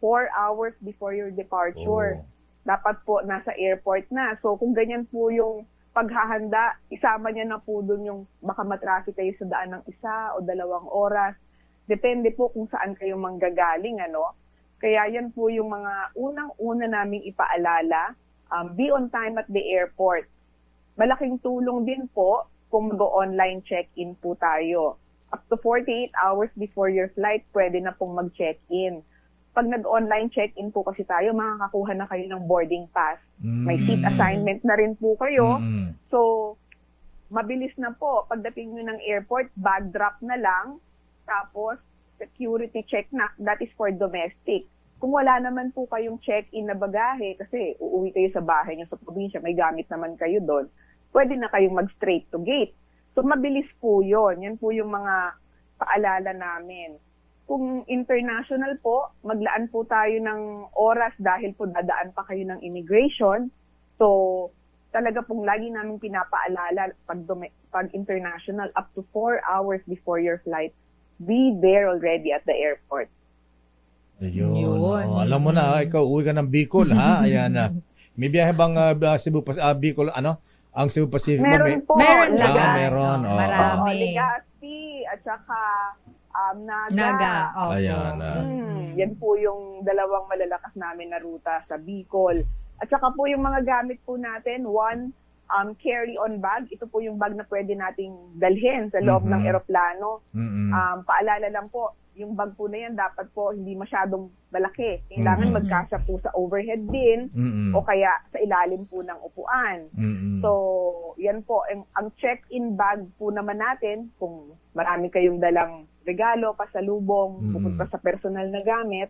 4 hours before your departure. Dapat po nasa airport na. So kung ganyan po yung paghahanda, isama niya na po dun yung baka matraffic kayo sa daan ng 1 o 2 oras. Depende po kung saan kayo manggagaling, ano. Kaya yan po yung mga unang-una naming ipaalala. Be on time at the airport. Malaking tulong din po kung mag-online check-in po tayo. Up to 48 hours before your flight, pwede na pong mag-check-in. Pag nag-online check-in po kasi tayo, makakakuha na kayo ng boarding pass. May seat assignment na rin po kayo. So, mabilis na po. Pagdating nyo ng airport, bag drop na lang. Tapos, security check na. That is for domestic. Kung wala naman po kayong check-in na bagahe, kasi uuwi kayo sa bahay nyo sa probinsya, may gamit naman kayo doon, pwede na kayong mag-straight to gate. So, mabilis po yun. Yan po yung mga paalala namin. Kung international po, maglaan po tayo ng oras dahil po dadaan pa kayo ng immigration. So, talaga pong lagi namin pinapaalala pag international, up to 4 hours before your flight, be there already at the airport. Ayun. Alam mo na, ikaw uwi ka ng Bicol, ha? Ayan na. May biyahe bang Cebu Bicol, ano? Ang Cebu Pacific mo? Meron po. Meron lang. Meron. Marami. Legazpi at saka Naga. Naga. Opo. Ayan. Yan po yung dalawang malalakas namin na ruta sa Bicol. At saka po yung mga gamit po natin, one, carry-on bag. Ito po yung bag na pwede nating dalhin sa loob ng eroplano. Paalala lang po, yung bag po na yan dapat po hindi masyadong malaki. Kailangan magkasya po sa overhead bin o kaya sa ilalim po ng upuan. So, yan po. Ang check-in bag po naman natin, kung marami kayong dalang regalo, pasalubong, pupunta sa personal na gamit,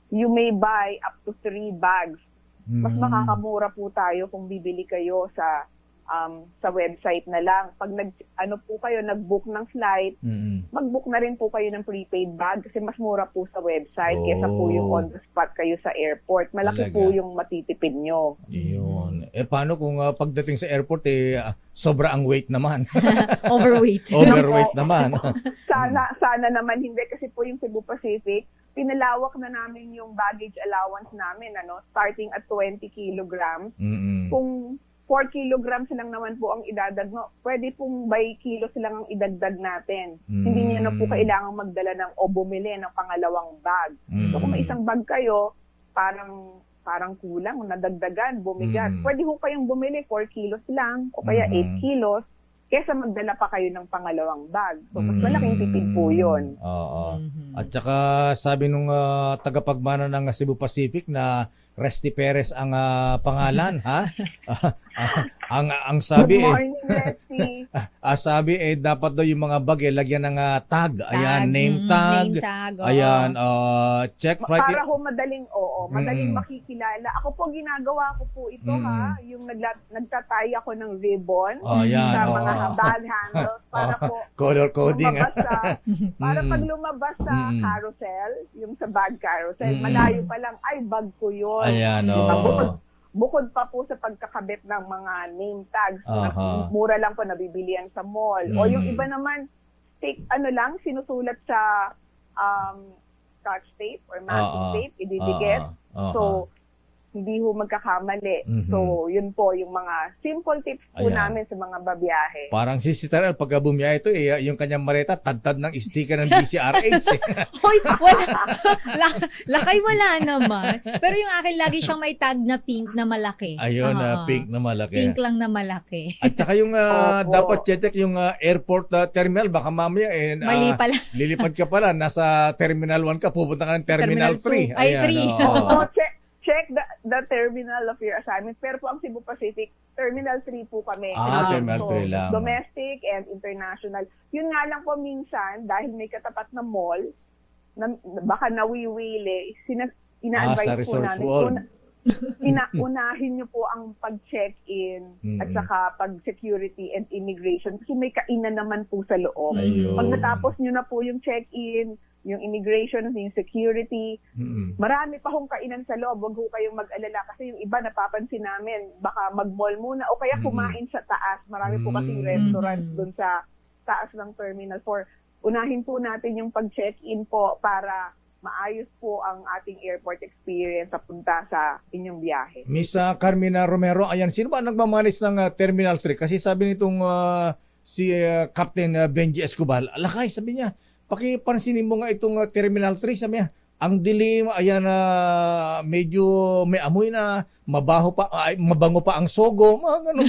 you may buy up to 3 bags. Mas makakamura po tayo kung bibili kayo sa website na lang. Pag nag-book ng flight, mag-book na rin po kayo ng prepaid bag kasi mas mura po sa website kesa po yung on the spot kayo sa airport. Malaki po yung matitipid nyo. Yun. Paano kung pagdating sa airport, sobra ang weight naman? Overweight. Overweight naman. Sana naman hindi kasi po yung Cebu Pacific, pinalawak na namin yung baggage allowance namin, starting at 20 kilograms. Kung 4 kilograms lang naman po ang idadagdag, pwede pong by kilos lang ang idagdag natin. Hindi niyo na po kailangang magdala o bumili ng pangalawang bag. So kung may isang bag kayo, parang kulang, nadagdagan, bumigat. Pwede ho kayong bumili 4 kilos lang o kaya 8 kilos kesa magdala pa kayo ng pangalawang bag. So mas malaking tipid po yun. Oo. At saka sabi nung tagapagmana ng Cebu Pacific na Resty Perez ang pangalan, ha? Ang sabi Good morning, Leslie. sabi dapat daw yung mga bag lagyan ng tag. Ayan, name tag. Name tag, oo. Ayan, check flight. Para ho madaling makikilala. Ako po, ginagawa ko po ito yung nagtatay ako ng ribbon Ayan, sa mga bag handles para po color coding. Para pag lumabas sa carousel, yung sa bag carousel, malayo pa lang, ay bag ko yun. Ayan, Bukod pa po sa pagkakabit ng mga name tags, na mura lang po nabibili yan sa mall. O yung iba naman, sinusulat sa scotch tape or masking tape, ididikit. So, hindi ho magkakamali. So, yun po yung mga simple tips po namin sa mga babiyahe. Parang si Sister El, pagka bumiyahe ito, yung kanyang maleta, tad ng sticker ng DCRH. Hoy, wala. Lakay wala naman. Pero yung akin, lagi siyang may tag na pink na malaki. Ayun, pink na malaki. Pink lang na malaki. At saka yung dapat check yung airport terminal, baka mamaya mali pala. lilipad ka pala, nasa Terminal 1 ka, pupunta ka ng Terminal 3. Ay, 3. Check the terminal of your assignment. Pero po ang Cebu Pacific, Terminal 3 po kami. Terminal 3 lang. Domestic and international. Yun nga lang po minsan, dahil may katapat na mall, baka nawiwili, ina-advise po namin. Unahin niyo po ang pag-check-in at saka pag-security and immigration kasi may kainan naman po sa loob. Pag natapos niyo na po yung check-in, yung immigration, yung security, marami pa hong kainan sa loob. Huwag ho kayong mag-alala kasi yung iba napapansin namin, baka mag-mall muna o kaya kumain sa taas. Marami po kasing restaurant dun sa taas ng Terminal 4. Unahin po natin yung pag-check-in po para maayos po ang ating airport experience sa punta sa inyong biyahe. Miss Carmina Romero, ayan, sino ba ang nagmamanis ng Terminal 3? Kasi sabi nitong si Captain Benji Escobar, alakay, sabi niya, pakipansinin mo nga itong Terminal 3, sabi niya, ang dilim, ayan, medyo may amoy na, mabango pa ang sogo, mga ganun.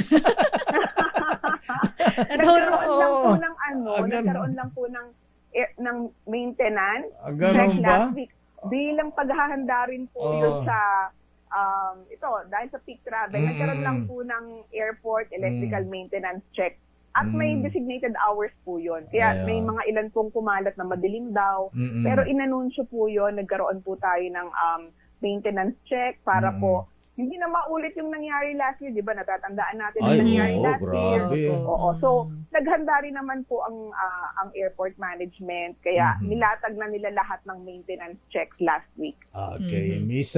Nagkaroon lang po ng maintenance ganun ba? last week. Bilang paghahanda rin po yun sa dahil sa peak travel, nagkaroon lang po ng airport electrical maintenance check. At may designated hours po yun. Kaya may mga ilan pong kumalat na madilim daw. Pero inanunsyo po yun, nagkaroon po tayo ng maintenance check para po hindi na maulit yung nangyari last year. Di ba? Natatandaan natin yung nangyari last year. So, naghanda rin naman po ang airport management. Kaya nilatag na nila lahat ng maintenance checks last week. Okay. Miss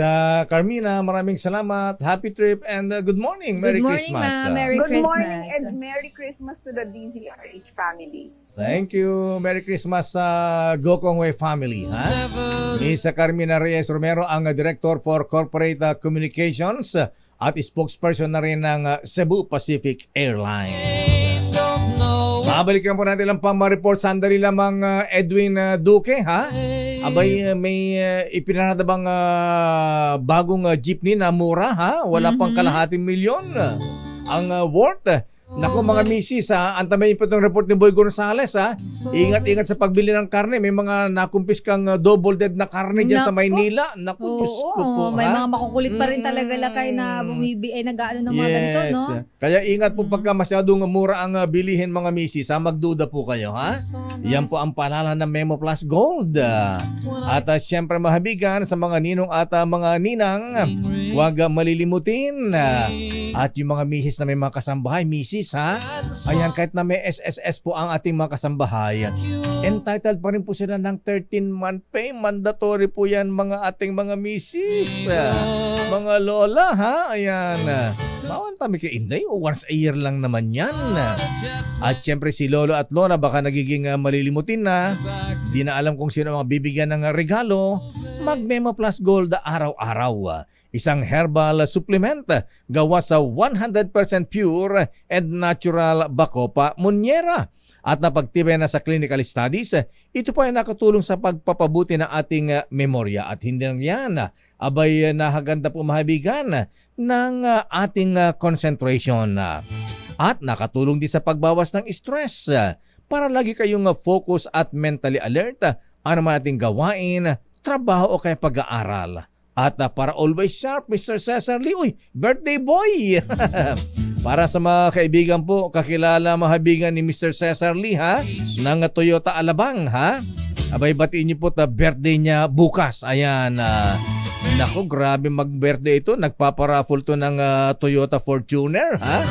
Carmina, maraming salamat. Happy trip and good morning. Merry Christmas. Merry Good Christmas. morning and Merry Christmas to the DZRH family. Thank you. Merry Christmas sa Gokongwei family. Miss Carmina Reyes Romero, ang Director for Corporate Communications at spokesperson na rin ng Cebu Pacific Airlines. Babalikan po natin lang pang ma-report. Sandali lamang Edwin Duque, Abay, may ipinanada bang bagong jeepney na mura, Wala pang kalahating milyon ang worth. Naku mga misis, antabayin po itong report ni Boy Gonzales, Ingat-ingat sa pagbili ng karne. May mga nakumpiskang double dead na karne dyan sa Maynila. Naku, Diyos ko po. May mga makukulit pa rin talaga lakay na nag-aano ng mga ganito, no? Kaya ingat po pagka masyadong mura ang bilihin mga misis, magduda po kayo, Yan po ang paalala ng Memo Plus Gold. At siyempre mahabigan sa mga ninong at mga ninang, huwag malilimutin. At yung mga misis na may mga kasambahay, misis, ayan, kahit na may SSS po ang ating mga kasambahay, entitled pa rin po sila ng 13-month pay. Mandatory po yan mga ating mga misis, mga lola, ayan. Bawal kami kay Inday, once a year lang naman yan. At syempre si lolo at lola baka nagiging malilimutin na, di na alam kung sino ang bibigyan ng regalo. Mag-Memo Plus Gold araw-araw. Isang herbal supplement gawa sa 100% pure and natural Bacopa Monnieri. At napagtibay na sa clinical studies, ito po ay nakatulong sa pagpapabuti ng ating memorya. At hindi lang yan, abay nahaganda po mahabigan ng ating concentration. At nakatulong din sa pagbawas ng stress para lagi kayong focus at mentally alert. Ano man ating gawain, trabaho o kaya pag-aaral. At para always sharp, Mr. Cesar Lee, birthday boy! Para sa mga kaibigan po, kakilala mga kaibigan ni Mr. Cesar Lee ha, ng Toyota Alabang ha. Abay, batiin niyo po birthday niya bukas. Ayan. Nako, grabe mag-birthday ito. Nagpaparaffle to ng Toyota Fortuner ha.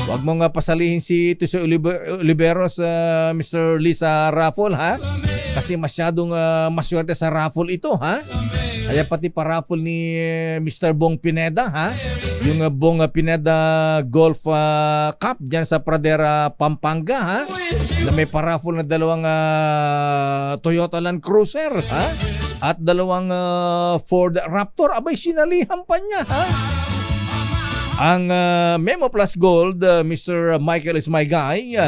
Huwag mo nga pasalihin si Tuso Oliveros, Mr. Lee sa raffle ha. Kasi masyadong maswerte sa raffle ito ha. Kaya pati pa-raffle ni Mr. Bong Pineda ha. Yung Bong Pineda Golf Cup dyan sa Pradera, Pampanga ha. Na may pa-raffle na dalawang Toyota Land Cruiser ha. At dalawang Ford Raptor. Abay, sinalihan pa niya ha. Ang Memo Plus Gold, Mr. Michael is my guy.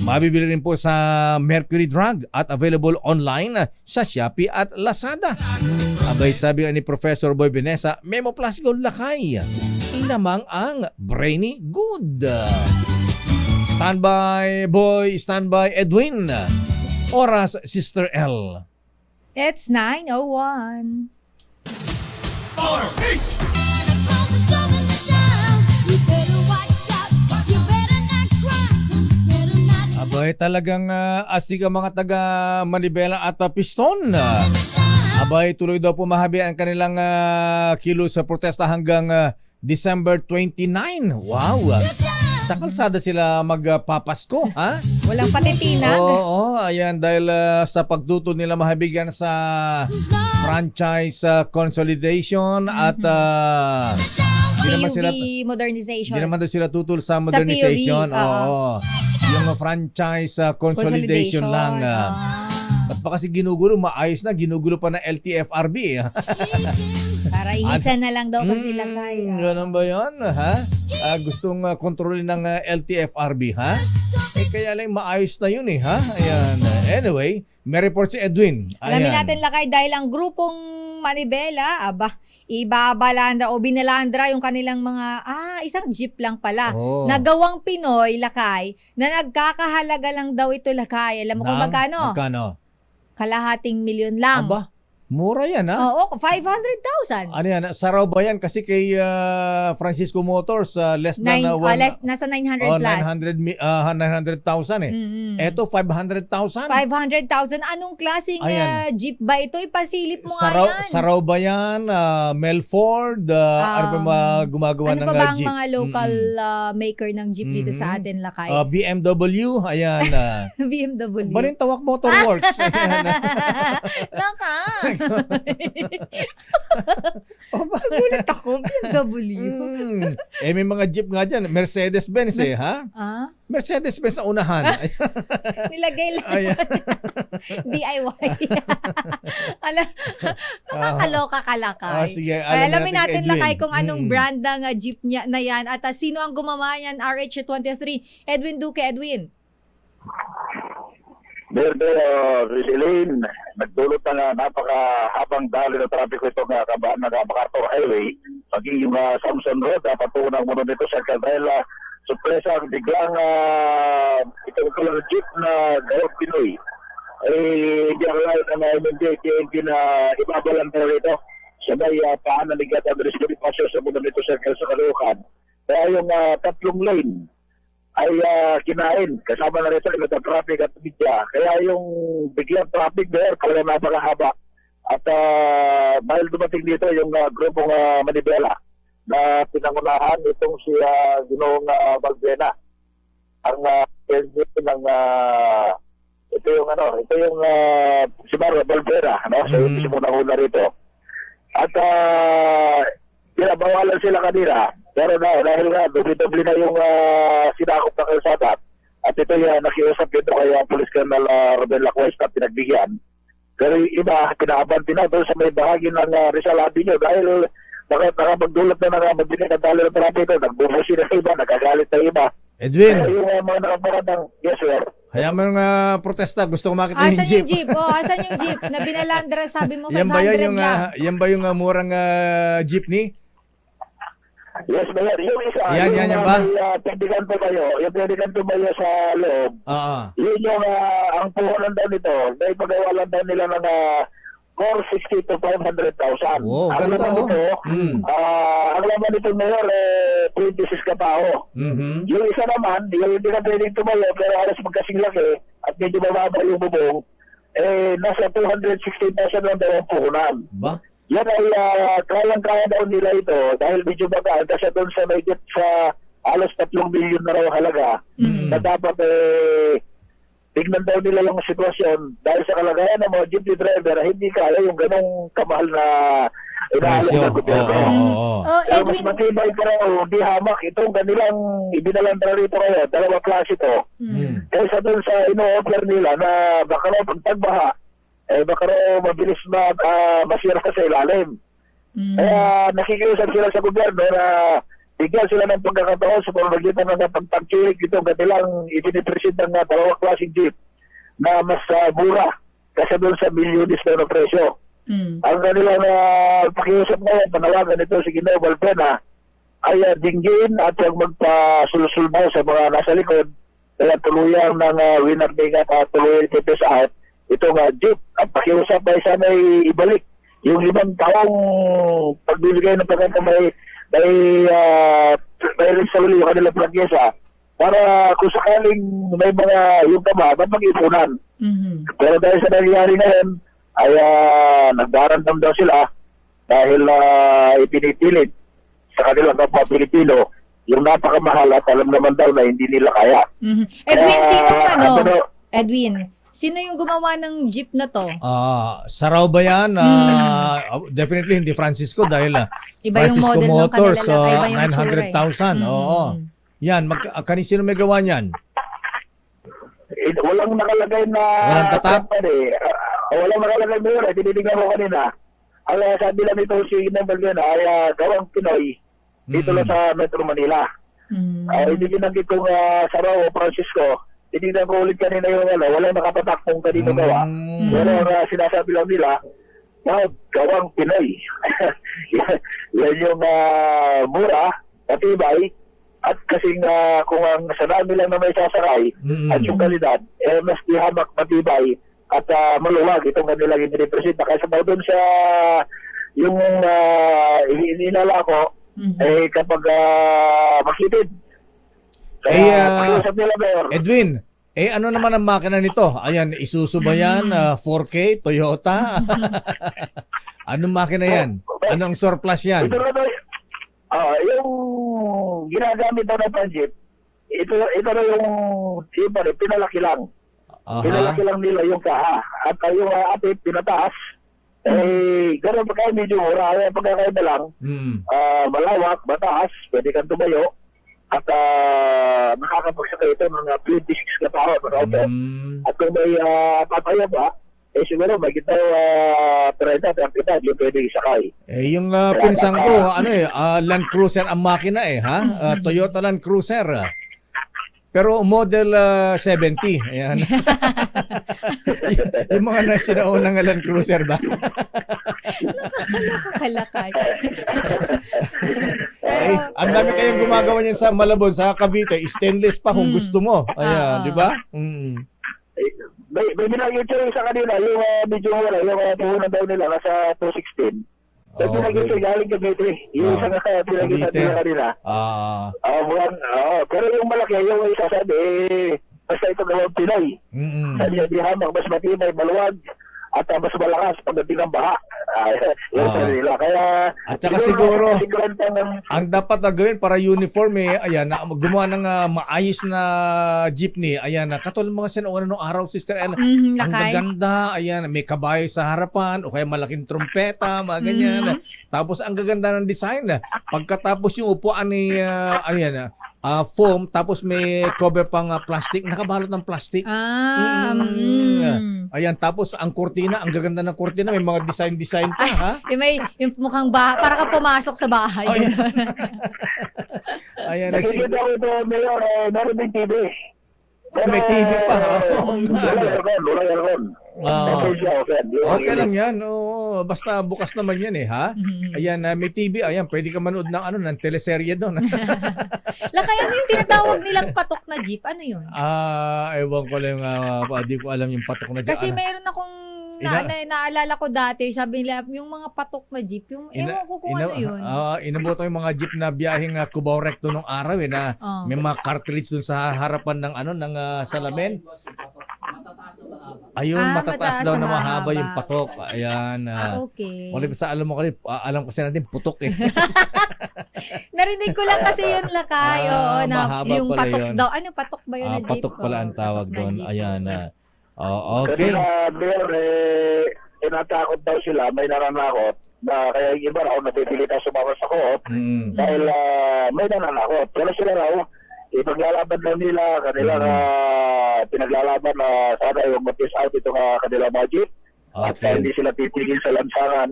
Mabibili rin po sa Mercury Drug at available online sa Shopee at Lazada. Abay, sabi ni Professor Boy Benesa, Memo Plus Gold lakay. Lamang ang brainy good. Standby Boy, standby Edwin. Oras, Sister L. It's 9:01. Abay, talagang astig ang mga taga Manibela at Piston. Abay, tuloy daw pumahabi ang kanilang kilos sa protesta hanggang December 29. Wow! Sa kalsada sila magpapasko, ha? Walang patitinag. Oo, ayan, dahil sa pagtuto nila mahabigan sa franchise consolidation at PUV modernization. Hindi naman daw sila tutol sa modernization. Sa PUV, Oo. Yung franchise consolidation lang. Ba't pa kasi ginugulo? Maayos na. Ginugulo pa ng LTFRB. Para inisan na lang daw kasi sila kaya. Ganun ba yun? Ha? Gustong kontrolin ng LTFRB, ha? Kaya lang maayos na yun eh, ha? Ayan. Anyway, may report si Edwin. Alamin natin lakay dahil ang grupong Manibela, ibabalandra o binalandra yung kanilang mga, isang jeep lang pala. Oh. Nagawang Pinoy, lakay, na nagkakahalaga lang daw ito lakay. Alam mo kung magkano? Magkano? Kalahating milyon lang. Aba, mura yan ha? Oo, 500,000. Ano yan? Saraw ba yan? Kasi kay Francisco Motors, less than nasa 900 plus. 900,000 eh. Eto, 500,000. 500,000. Anong klaseng jeep ba ito? Ipasilip mo nga yan. Saraw ba yan? Melford? Ano ba gumagawa ng jeep? Ano pa ba ang mga local maker ng jeep dito sa atin, lakay? BMW, ayan. BMW. Balintawak Motorworks. Lakay. Nagulat ako, BMW. May mga jeep nga dyan. Mercedes-Benz ha? Mercedes-Benz sa unahan. Nilagay lang. DIY. Nakakaloka ka, lakay. Sige, alamin natin, lakay, kung anong brand ng jeep niya na yan at sino ang gumawa niyan, RH23. Edwin Duque. Edwin. Rizilin, nagdulot na napakahabang dali ng trapiko ito ng MacArthur Highway, maging yung Samson Road, patunang muna nito sa Cadela, surpresa ang biglang itong kalang jeep na gawang Pinoy. Hindi ako lang na MMDT na ibabalan na rito. Sabay paanan ni Gata Andres Bonifacio sa muna nito sa Caloocan. Kaya yung tatlong lane ay kinain. Kasama na rito yung traffic at media. Kaya yung biglang traffic there, talaga napakahaba. At dahil dumating dito yung grupong Manibela na pinangunahan itong si Ginoong Balbena. Ang ng ito yung si Mario Balbena, no? So yung si Muna rito. At pinabawalan sila kanina. Pero dahil nga, doble na yung sinakop ng kalsada. At ito yung nakiusap dito kay Police Colonel Robel Lacuesta na pinagbigyan. Pero yung iba, pinaabanti na doon sa may bahagi ng Rizal Avenue dahil nakapagdulot na magbigay ng dali ng trapiko, nagbubusi na iba, nagagalit na iba. Edwin! Kaya yung mga nakaparang, yes sir. Kaya mo yung protesta, gusto ko makita yung jeep. Asan yung jeep? Asan yung jeep? Na binalandra, sabi mo 500 lang. Yan ba yung murang jeepney? Yes, Mayor. Yung isa, yan ba? Pedigan po kayo sa loob. Yun yung ang puhunan daw nito. Dahil pagawa lang daw nila ng 460 to 500,000. Wow, ang ganda, laman oh. nito, Mm. ang laman nito Mayor, 26 katao. Mhm. Yung isa naman, yung hindi na pwedeng tumayo, pero halos magkasing laki at medyo mababa yung bubong, nasa 216,000 lang daw ang puhunan. Ba? Yan ay kayang-kaya daw nila ito dahil medyo bagaan kasi doon sa may sa halos 3 billion na raw halaga na dapat tignan daw nila yung sitwasyon dahil sa kalagayan ng mga jeepney driver hindi kaya yung ganong kamahal na inaalam Presyo. ng gobyerno. Oh, Pero mas Edwin. matibay pa raw, di hamak. Itong kanilang ibinalandra rito kayo, 2 klase ito. Kaysa doon sa ino-offer nila na baka raw pagtagbaha, baka raw mabilis masira sa ilalim. Kaya nakikiusap sila sa gobyerno na bigyan sila ng pagkakataon sa pamamagitan ng pagtagkilik itong kanilang ipinipresent ng 2 klaseng jeep na mas mura kasi doon sa milyones na presyo. Ang kanilang pakiusap ngayon, panawagan ito si Ginoo Balpena ay dinggin at huwag magpasulsulbaw sa mga nasa likod kaya tuluyang ng winner day at tuluyang ipipis out itong jeep. Ang pakiusap ay sana ibalik yung 5 taong pagbibigay ng pagkakamay may rin sa uli yung kanilang plagyesa para kung sakaling may mga yung tama, mapag-ipunan. Pero dahil sa nangyayari ngayon, ay nagdarandam daw sila dahil ipinipilit sa kanilang kapwa Pilipino yung napakamahal at alam naman daw na hindi nila kaya. Edwin, Edwin, sino yung gumawa ng jeep na to? Saraw ba yan? Definitely hindi Francisco dahil Iba yung Francisco model ng Motors, kanila lang, iba yung itsura, 900,000. Oo. Yan, sino may gawa niyan? Walang nakalagay na Walang tatak? Walang nakalagay na yun. Tinitingnan ko kanina. Ang sabi lang nito si Nembal yun ay gawang Pinoy dito lang sa Metro Manila. Hindi binanggit kong Saraw o Francisco. Tinignan ko ulit kanina yung walang nakapatak kung kanino gawa. Pero sinasabi lang nila, gawang Pinoy. Yan yung mura, matibay, at kasing kung ang sanami lang na may sasakay at yung kalidad, mas dihamak, matibay, at maluwag itong kanilang inipresenta. Kaya sa doon sa yung inala ko, kapag makitid. Edwin, ano naman ang makina nito? Ayan, Isuzu ba yan? 4K? Toyota? Anong makina yan? Anong surplus yan? Yung ginagamit daw na pan-jeep, ito na yung pinalaki lang. Pinalaki lang nila yung kaha. At yung atit, pinataas. Gano'n pa kayo medyo mura. Kaya pagkakaiba lang, malawak, mataas, pwede kang tumayo. At makakapagsakay ito mga 26 katao. At kung may papaya ba, siguro may kita 30 yung pwede isakay. Yung pinsan ko, Land Cruiser ang makina ha? Toyota Land Cruiser. Pero model 70. Ayan. yung mga nasinaunang Land Cruiser ba? Nakakalakay. Ang dami kayong gumagawa niyan sa Malabon, sa Cavite. Stainless pa kung gusto mo. Ayan, di ba? May binagay siya sa kanila, yung medyo wala, yung puhunan daw nila nasa 216. May binagay siya galing Cavite. Yung isang pinagay sa kanila. Pero yung malaki, yung isa sabi, basta ito gawang Pinoy. Sabi niya, di hamak, mas matibay, maluwag, at mas malakas pagdating ng baha. Kaya, at saka siguro, ang dapat na gawin para uniform ayan, gumawa ng maayos na jeepney, ayan, katulad mga sinuuna nung araw, sister Ella, ang gaganda, ayan, may kabayo sa harapan, o kaya malaking trompeta, mga ganyan. Tapos ang gaganda ng design, pagkatapos yung upuan ni, foam, tapos may cover pang plastic, nakabalot ng plastic. Ayan, tapos ang kurtina, ang gaganda ng kurtina, may mga design pa, ha? Yung mukhang para ka pumasok sa bahay. Ayan, nakikita ko ito, Mayor, meron din TV. May TV pa, ha? Okay lang yan. Basta bukas naman yan ha? Ayan, may TV. Ayan, pwede ka manood ng teleserye doon. Lakay, ano yung tinatawag nilang patok na jeep? Ano yun? Ewan ko lang, di ko alam yung patok na jeep. Kasi mayroon akong naalala ko dati, sabi nila, yung mga patok na jeep, yung ewan ko kung ano yun. Inabuto yung mga jeep na biyaheng Cubao Recto nung araw na may mga cartridge dun sa harapan ng ng salamin. Ayun, matataas daw na mahaba yung patok. Ayan. Okay. Kung sa alam mo alam kasi natin putok eh. Narinig ko lang kasi yun, Lakay. Oo, na mahaba yung pala patok yun. daw. Ano, patok ba yun na jeep? Patok pala ang tawag doon. jeep. Ayan. Okay. Kasi Mayor, tinatakot daw sila, may nananakot na kaya yung iba raw napipilitan sumama sa court dahil may nananakot. Pero sila raw, ipaglalaban na nila, kanilang pinaglalaban na sana yung mag-piss out itong kanilang mga jeep. At hindi sila titigil sa lansangan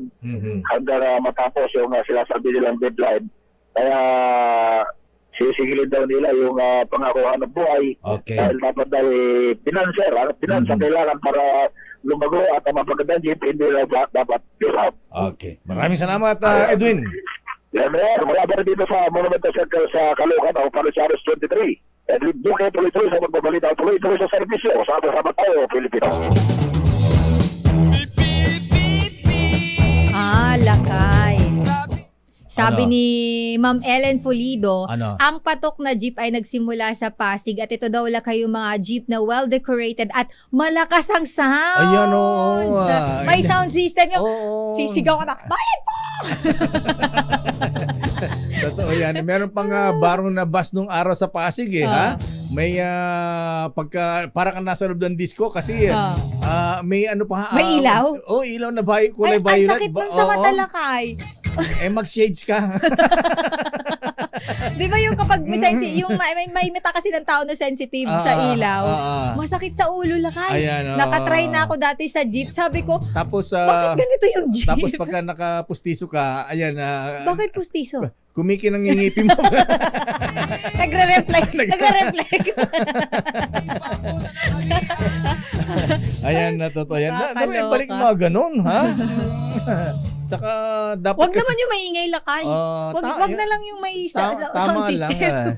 hanggang matapos yung sinasabi nilang deadline. Kaya sisigilin daw nila yung pangako hanap buhay. Okay. Dahil dapat daw pinansa kailangan para lumago at mapagandang jeep, hindi lang dapat piss out. Okay. Maraming salamat, Edwin. Yan, wala ba dito sa Monumental Circle sa Caloocan o Palusaros 23. Edwin Duque, tuloy-tuloy sa magbabalita, tuloy-tuloy sa servisyo. Sama-sama tayo, Pilipino. Lakay. Sabi ni Ma'am Ellen Fulido, ang patok na jeep ay nagsimula sa Pasig at ito daw Lakay yung mga jeep na well-decorated at malakas ang sound. Ayan, oo. May sound system yung sisigaw ka na, bayad po! Totoo yan. Meron pang barong na bus nung araw sa Pasig ha? May para kang nasa loob ng disco kasi may ano pa. May ilaw? Ilaw na kulay violet. Ang sakit nun sa mata, Lakay. Mag-shades ka. Di ba yung kapag yung may mata kasi ng tao na sensitive sa ilaw, masakit sa ulo, Lakay. Ayan, Nakatry na ako dati sa jeep. Sabi ko, tapos, bakit ganito yung jeep? Tapos pagka nakapustiso ka, ayan. Bakit pustiso? Kumikin ang ngingipin mo. Nagre-reflect. Ayan, totoo yan. Balik mga ganun, ha? Tsaka dapat wag naman yung maingay, Lakay. Wag na lang yung may sound system.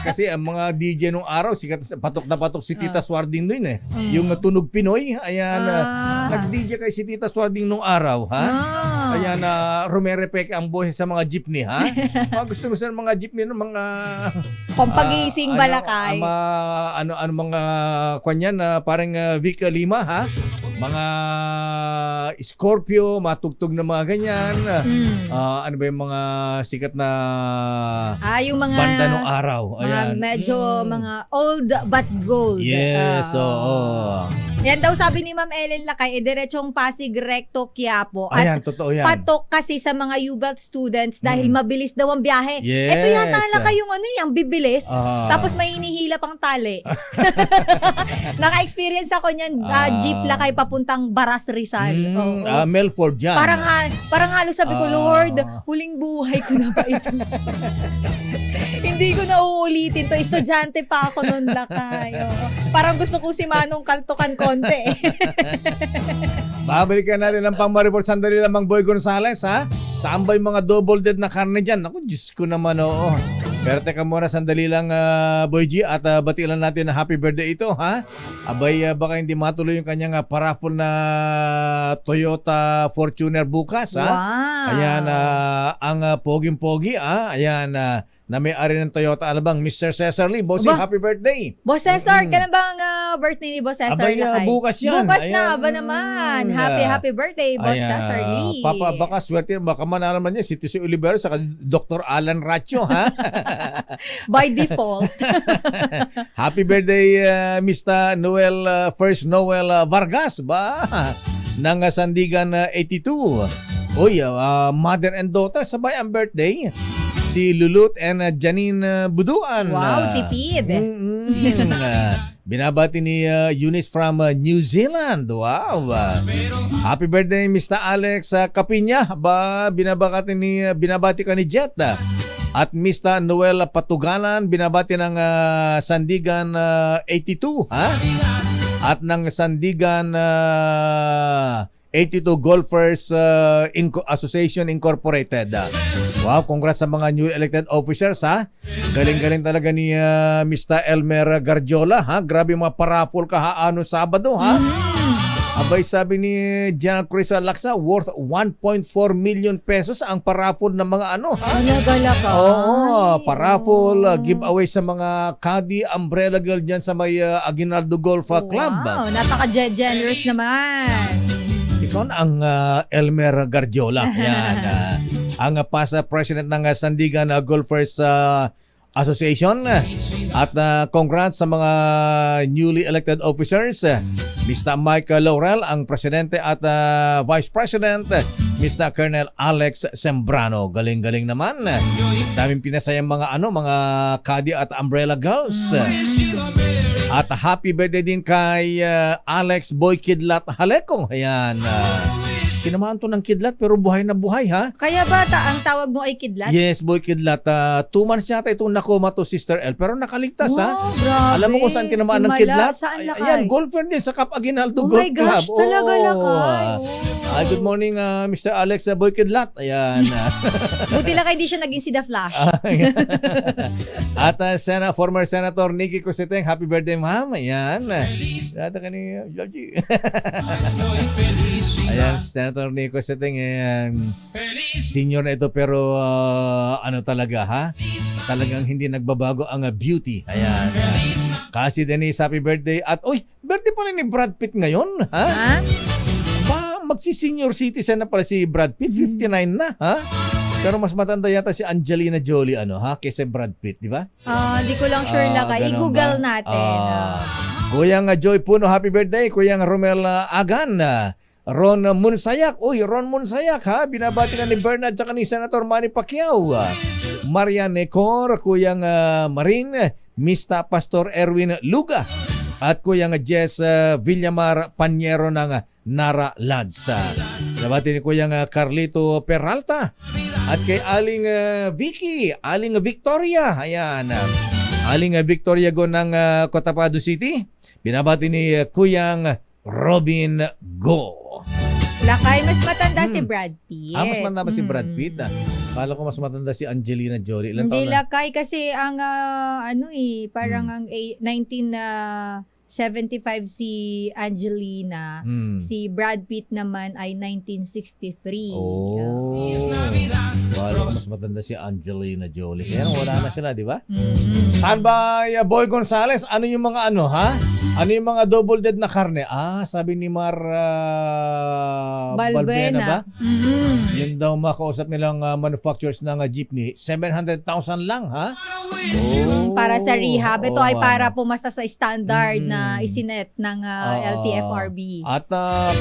Kasi ang mga DJ nung araw, sikat patok na patok si Tita Swarding doon eh. Yung Tunog Pinoy, ayan, nag-DJ kay si Tita Swarding nung araw, ha? Ayan, rumerepek ang boses sa mga jeepney, ha? Gusto ng mga jeepney ng mga pampagising ba, Lakay? Mga kanyan, parang Vic Lima, ha? Mga Scorpio, matugtog na mga ganyan. Ano ba yung mga sikat na yung mga banda nung araw? Ayan. Medyo mga old but gold. Yes, oo. Yan daw sabi ni Ma'am Ellen Lakay, diretsong Pasig Recto Quiapo. Ayan, totoo yan. Patok kasi sa mga UBELT students dahil mabilis daw ang biyahe. Yes. Ito yata Lakay yung yung bibilis. Tapos may hinihila pang tali. Naka-experience ako niyan, jeep Lakay papuntang Baras Rizal. Melford yan. Parang halos sabi ko, Lord, huling buhay ko na ba ito? Hindi ko na uulitin to. Estudyante pa ako noon, Lakay. Parang gusto ko si Manong kaltukan konti. Babalikan natin ang pang-report sandali lamang, Boy Gonzales, ha? Saan ba yung mga double dead na karne dyan? Ako, Diyos ko naman, oo. Pero teka muna, sandali lang, Boy G, at batilan natin na happy birthday ito, ha? Abay, baka hindi matuloy yung kanyang paraffol na Toyota Fortuner bukas, ha? Wow! Ayan, ang poging-pogi, ha? Ayan, na may-ari ng Toyota Alabang, Mr. Cesar Lee. Bossing, happy birthday! Boss Cesar, kailan ba ang birthday ni Boss Cesar? Abay, bukas yan. Bukas na, ba naman? Happy birthday, Boss Cesar Lee. Papa, baka swerte, baka manalaman niya si Tisi Olivero sa Dr. Alan Ratio, ha? By default. Happy birthday, Mr. Noel, First Noel Vargas, ba? Ng Sandigan 82. Uy, mother and daughter, sabay ang birthday. Si Lulut and Janine Buduan. Wow, tipid. Binabati ni Eunice from New Zealand. Wow. Happy birthday, Mr. Alex Kapinya. Binabati ka ni Jet. At Mr. Noel Patugalan, binabati ng Sandigan 82. Ha? At ng Sandigan 82 Golfers Association Incorporated. Wow, congrats sa mga new elected officers, ha. Galing-galing talaga ni Mr. Elmer Garjola, ha. Grabe mga paraffol kahaano Sabado, ha. Abay, sabi ni General Crisa Laksa, worth 1.4 million pesos ang paraffol ng mga ano, ha? Talaga. Oo, paraffol, giveaway sa mga Caddy Umbrella Girl dyan sa may Aguinaldo Golf Club. Wow, napaka-generous naman. Ikaw na ang Elmer Garjola. Yan. Ang past president ng Sandigan Golfers Association. At congrats sa mga newly elected officers. Mr. Mike Laurel, ang presidente at vice president. Mr. Colonel Alex Sembrano. Galing-galing naman. Daming pinasayang mga Caddy at Umbrella Girls. At happy birthday din kay Alex Boy Kidlat Halekong. Ayan. Tinamaan to ng kidlat pero buhay na buhay, ha? Kaya ba ang tawag mo ay kidlat? Yes, Boy Kidlat. 2 months yata itong nakoma to Sister L. Pero nakaligtas, ha? Grabe. Alam mo kung saan tinamaan ng kidlat? Saan lakay? Ayan, golfer din sa Cap Aguinaldo Oh Golf my gosh, Club. talaga lakay. Good morning, Mr. Alex Boy Kidlat. Ayan. Buti lang kayo di siya naging si The Flash. At former Senator Nikki Cositeng, happy birthday, ma'am. Ayan. Data ka ni Georgie. Ayan, Senator Nico Cositeng, senior na ito pero talaga, ha? Talagang hindi nagbabago ang beauty. Ayan. Kasi Denise, happy birthday. At birthday pala ni Brad Pitt ngayon, ha? Magsi-senior citizen na pala si Brad Pitt, 59 na, ha? Pero mas matanda yata si Angelina Jolie, kaysa Brad Pitt, di ba? Di ko lang sure lakay. I-google natin. Kuyang Joy Puno, happy birthday. Kuyang Romel Agan. Ron Munsayak. Ron Munsayak, ha? Binabati ka ni Bernard at ni Senator Manny Pacquiao. Marian Necor, Kuyang Marin, Mr. Pastor Erwin Luga. At Kuyang Jess Villamar Panyero ng Nara Lads. Binabati ni Kuyang Carlito Peralta. At kay Aling Vicky, Aling Victoria. Ayan. Aling Victoria Go ng Cotabato City. Binabati ni Kuyang Robin Go. Lakay, mas matanda si Brad Pitt. Mas matanda ba si Brad Pitt? Kala ko mas matanda si Angelina Jolie. Ilan Hindi taon na? lakay kasi ang parang ang 1975 si Angelina. Si Brad Pitt naman ay 1963. Kala ko mas matanda si Angelina Jolie. Kaya wala na sila, di ba? Standby, Boy Gonzales. Ano yung mga ha? Ano yung mga double dead na karne? Sabi ni Mar Balbuena ba? Yun daw makausap nilang manufacturers ng jeepney. 700,000 lang, ha? Para sa rehab. Ito ay para pumasa sa standard na isinet ng LTFRB. At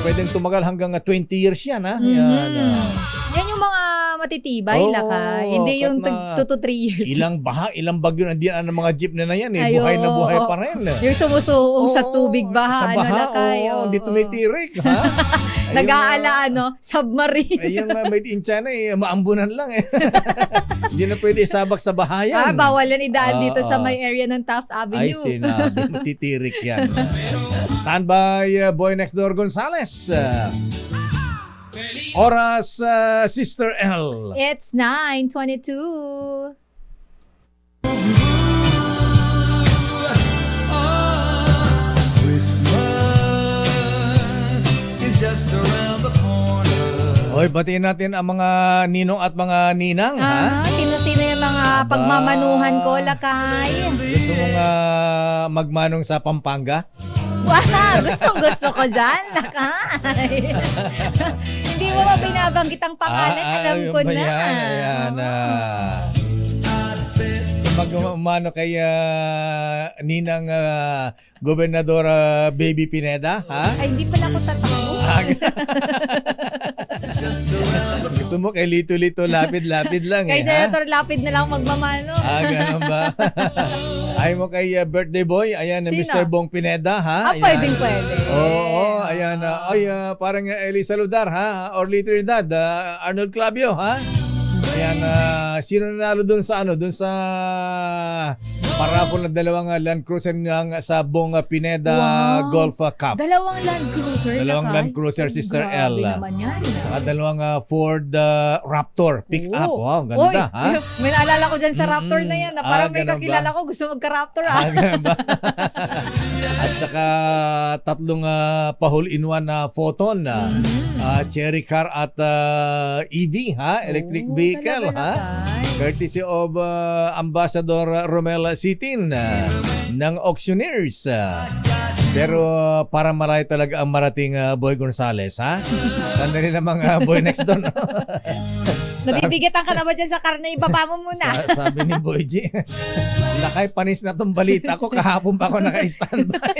pwedeng tumagal hanggang 20 years yan, ha? Yan yung mga matitibay, lakay. Hindi yung 2 to 3 years. Ilang bagyo na diyan ng mga jeep na yan. Buhay na buhay pa rin. Yung sumusuong sa tubig baha. Sa baha, lakay. hindi tumitirik, ha? Nag-aala, submarine. Yung made in China, maambunan lang. Hindi na pwede isabak sa bahayan. Bawal yan idaan dito sa may area ng Taft Avenue. Ay, sinabi. Matitirik yan. Standby, Boy Next Door Gonzales. Oras, Sister L. It's 9:22. Christmas is just around the corner. Batiin natin ang mga ninong at mga ninang, ha? Sino-sino yung mga pagmamanuhan ko, lakay? Gusto mong magmanong sa Pampanga? Wow, gustong-gusto ko dyan, lakay. Hindi mo ba binabanggit ang pangalan? Alam ko na. Ayan. Magmano kay Ninang Gobernadora Baby Pineda, ha? Ay, hindi pala ako tatakbo. Gusto mo kay Lito-Lito, lapid-lapid lang, kay Senator Lapid na lang magmamano. Ganun ba? Ay mo kay birthday boy, ayan, Mr. Bong Pineda, ha? Pwede. Oo, ayan. Parang Elisa Ludar, ha? Or Trinidad, Arnold Clavio, ha? Ayan, sino nanalo dun sa dun sa parapol na dalawang Land Cruiser sa Bong Pineda Wow. Golf Cup. Dalawang Land Cruiser. Dalawang Lakay. Land Cruiser, Sister Grabe L. naman yan. Saka dalawang Ford Raptor pick-up. Oo. Wow, ganda, Uy, ha? may naalala ko dyan sa Raptor na yan. Na parang may ganun ba? kakilala ko gusto magka-Raptor. Ganun ba? At saka tatlong pa-hole-in-one na Photon, Cherry Car at EV, ha? Electric vehicle, ha? Courtesy of Ambassador Romel Sitin ng Auctioneers. Pero para marami talaga ang marating Boy Gonzales, ha? Sandali namang Boy next door. No? Nabibigatan ka naman dyan sa karne. Ibaba mo muna. Sabi ni Boy G, lakay panis na tong balita ko. Kahapon pa ako naka-standby.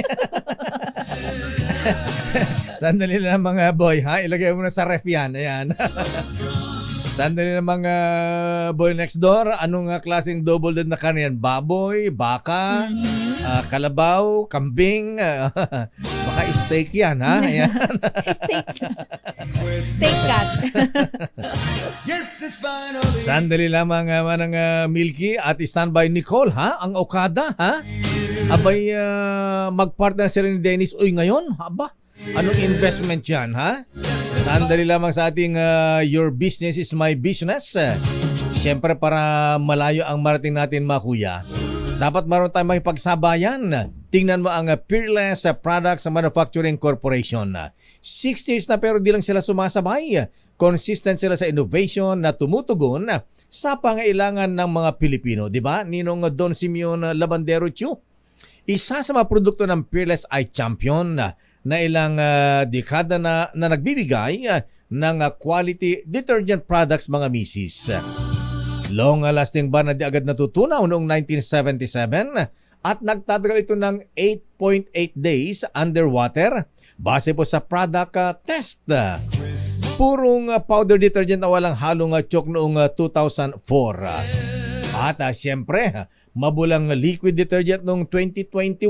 Sandali lang mga boy, ha? Ilagay mo na sa ref yan. Ayan. Sandali lang mga boy next door. Anong klaseng double dead na karne yan? Baboy, baka, kalabaw, kambing, baka steak yan, ha? Ayan. Steak cut. Yes, it's finally. Sandali lamang manang Milky at standby Nicole, ha? Ang Okada, ha? Abay, magpartner sila ni Dennis Uy ngayon, aba? Anong investment yan, ha? Sandali lamang sa ating Your Business is My Business. Siyempre para malayo ang marating natin mga kuya, dapat maroon tayong makipagsabayan. Tingnan mo ang Peerless Products Manufacturing Corporation. 6 years na pero di lang sila sumasabay. Consistent sila sa innovation na tumutugon sa pangailangan ng mga Pilipino. Diba? Ninong Don Simeon Labandero Chu. Isa sa mga produkto ng Peerless ay Champion na ilang dekada na nagbibigay ng quality detergent products mga misis. Long-lasting ba na di agad natutunaw noong 1977 at nagtatagal ito ng 8.8 days underwater base po sa product test. Purong powder detergent na walang halong chok noong 2004. At siyempre, mabulang liquid detergent noong 2021.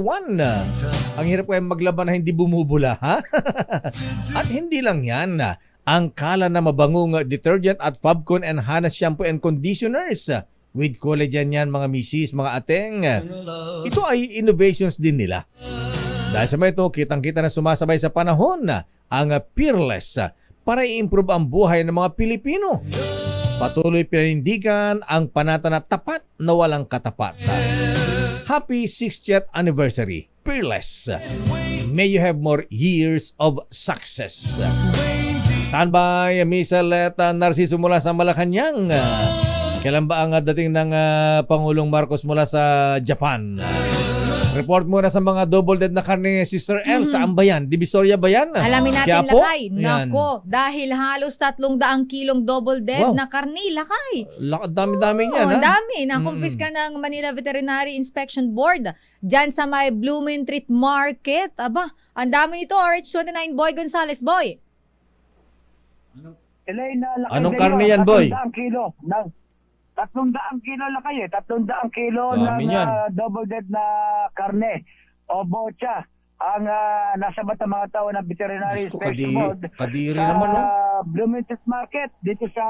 Ang hirap kaya maglaban na hindi bumubula, ha? At hindi lang yan. Ang kala na mabangong detergent at Fabcon Enhanced Shampoo and Conditioners with collagen yan mga misis, mga ateng. Ito ay innovations din nila. Dahil sa mga ito, kitang-kita na sumasabay sa panahon ang Peerless para i-improve ang buhay ng mga Pilipino. Patuloy pinanindigan ang panata na tapat na walang katapat. Happy 60th anniversary, Peerless. May you have more years of success. Standby, Miss Aleta Narciso mula sa Malacanang. Kailan ba ang dating ng Pangulong Marcos mula sa Japan? Report muna sa mga double dead na karne, Sister L. Saan ba yan? Divisoria ba yan? Alamin natin, Quiapo? Lakay. Yan. Nako, dahil halos 300 kilong double dead Wow. na karne, Lakay. Dami-dami yan, ha? Dami. Nakumpiska ng Manila Veterinary Inspection Board. Diyan sa may Blooming Treat Market. Aba, ang dami nito. RH29, Boy Gonzales. Boy. Elaine, Anong karne yan, Boy? 300 kilo. 300 kilo lakay 300 kilo Dami ng yan. double dead na karne o bocha ang nasa mata mga tao ng Veterinary Diyos ko, Inspection Board kadiri sa naman, no? Bloomington Market dito sa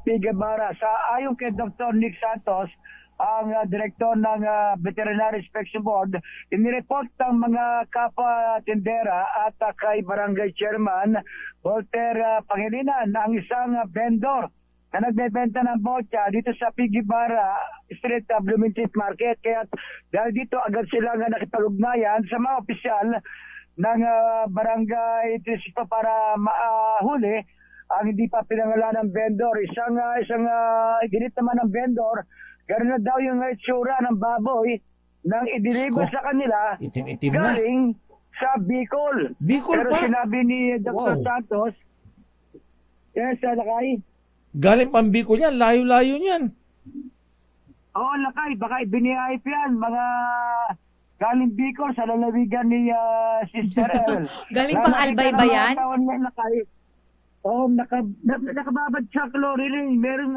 Pigabara. Ayon kay Dr. Nick Santos, ang direktor ng Veterinary Inspection Board, inireport ang mga kapwa tindera at kay Barangay Chairman Walter Pangilinan na ang isang vendor na nagbebenta ng bocha dito sa Pigibara Street Bloomington Market. Kaya dahil dito agad sila nga nakipag-ugnayan sa mga opisyal ng barangay distrito para mahuli ang hindi pa pinangalan ng vendor. Isang ginit naman ng vendor, gano'n na daw yung itsura ng baboy nang i-deliver sa kanila Itim-itim na. galing sa Bicol. Bicol Pero pa? sinabi ni Dr. Wow. Santos, yes, Lakay. Galing pang Bicol yan. Layo-layo niyan. Oo, Lakay. Baka ibinihayip yan. Mga galing Bicol sa lalawigan ni Sister L. Galing pang Albay ba yan? Lakay. Oo, nakababad sa kalori rin. Merong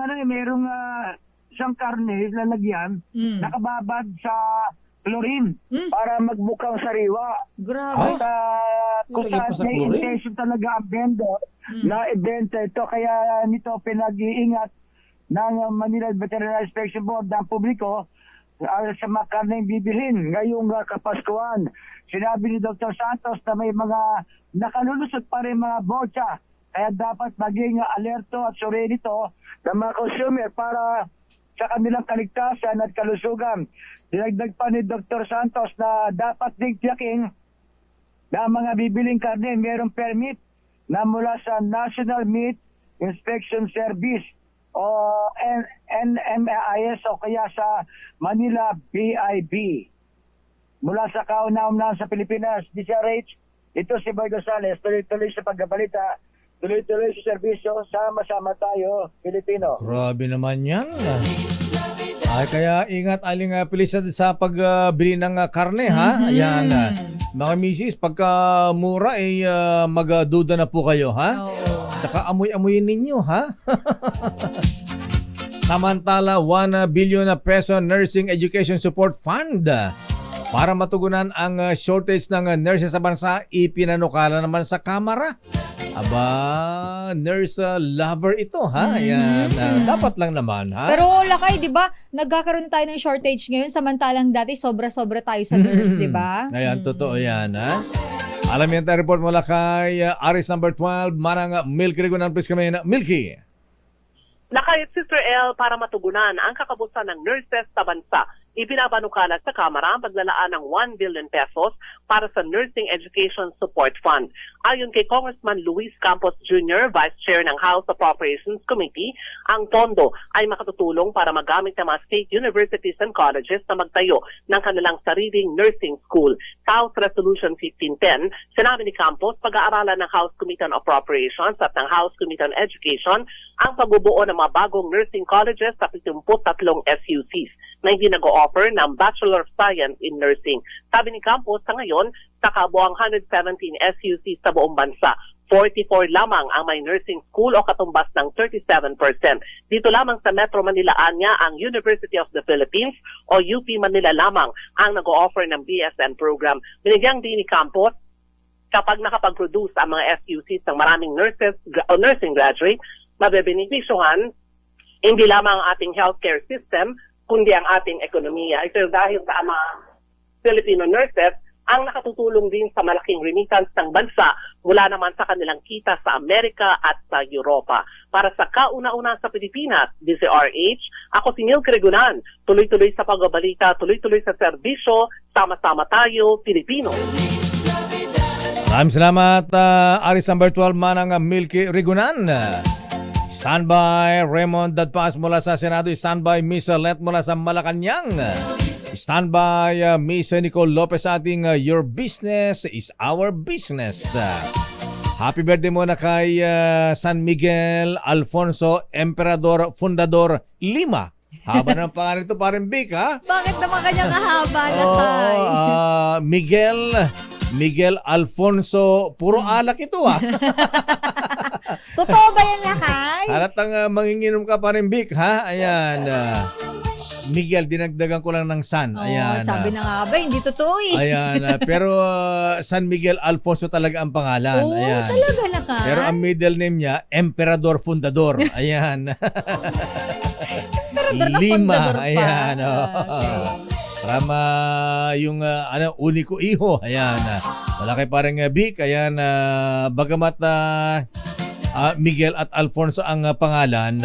isang karne, lalagyan. Nakababad sa chlorine para magbukang sariwa. Grabe. At kung Nilagay pa saan sa may chlorine? intention talaga ang vendor na ibenta ito. Kaya nito pinag-iingat ng Manila Veterinary Inspection Board ng publiko sa mga karneng bibilhin ngayong Kapaskuhan. Sinabi ni Dr. Santos na may mga nakalulusot pa rin mga botsa. Kaya dapat maging alerto at sure nito ng mga consumer para sa kanilang kaligtasan at kalusugan. Dinagdag pa ni Dr. Santos na dapat ding tiyakin na mga bibiling karne mayroong permit na mula sa National Meat Inspection Service o NMIS o kaya sa Manila BIB. Mula sa kauna-unahan sa Pilipinas, DCRH, ito si Boy Gonzales, tuloy-tuloy sa pagbabalita, tuloy-tuloy sa serbisyo, sama-sama tayo, Pilipino. Grabe naman yan. Ay, kaya ingat aling pilisan sa pagbili ng karne, ha? Ayan. Mga misis, pagka mura, magduda na po kayo, ha? Tsaka amoy-amoyin ninyo, ha? Samantala, 1 billion na peso Nursing Education Support Fund para matugunan ang shortage ng nurses sa bansa, ipinanukala naman sa Kamara. Aba, nurse lover ito, ha? Ayan, dapat lang naman, ha? Pero lakay, di ba? Nagkakaroon tayo ng shortage ngayon samantalang dati sobra-sobra tayo sa nurse, di ba? Ayan, totoo yan, ha? Alam yan tayo report mula kay Aris number 12, Manang Milky Regunan. Please kami na Milky. Lakay, Sister L, para matugunan ang kakabusan ng nurses sa bansa. Ipinabanukala sa Kamara ang paglalaan ng 1 billion pesos para sa Nursing Education Support Fund. Ayon kay Congressman Luis Campos Jr., Vice Chair ng House Appropriations Committee, ang pondo ay makatutulong para magamit ng mga state universities and colleges na magtayo ng kanilang sariling nursing school. Sa House Resolution 1510, sinabi ni Campos, pag-aaralan ng House Committee on Appropriations at ng House Committee on Education ang pagbubuo ng mga bagong nursing colleges sa 73 SUCs na hindi nag-o-offer ng Bachelor of Science in Nursing. Sabi ni Campos, sa ngayon, sa kabuang 117 SUCs sa buong bansa, 44 lamang ang may nursing school o katumbas ng 37%. Dito lamang sa Metro Manila niya ang University of the Philippines o UP Manila lamang ang nag-o-offer ng BSN program. Binigyang din ni Campos, kapag nakapag-produce ang mga SUCs ng maraming nurses o nursing graduate, mabebenepisyohan hindi lamang ang ating healthcare system, kundi ang ating ekonomiya. Ito dahil sa mga Filipino nurses ang nakatutulong din sa malaking remittance ng bansa mula naman sa kanilang kita sa Amerika at sa Europa. Para sa kauna-una sa Pilipinas, DCRH, ako si Milky Regunan. Tuloy-tuloy sa pagbabalita, tuloy-tuloy sa serbisyo, sama-sama tayo, Pilipino. Maraming salamat, Aris number 12, Manang Milky Regunan. Standby Raymond Dadpaas mula sa Senado. Standby Miss Let mula sa Malacanang. Standby Miss Nicole Lopez ating Your Business is Our Business. Happy birthday muna kay San Miguel Alfonso Emperador Fundador Lima. Haba ng pangalan ito, parang Vic, ha? Bakit naman kanyang kahaba na tayo? Miguel Alfonso, puro alak ito, ha? Totoo ba yan, Lakay? Halatang manginginom ka pa rin, Vic, ha? Ayan. Miguel, dinagdagan ko lang ng San. Ayan. Sabi na nga ba, hindi totoo eh. Ayan. Pero San Miguel Alfonso talaga ang pangalan. Oo, ayan. talaga, Lakay. Pero ang middle name niya, Emperador Fundador. Ayan. Lima. Ayan. Rama yung uniko iho. Ayan. Malaki parang Vic. Ayan. Bagamat Miguel at Alfonso ang pangalan,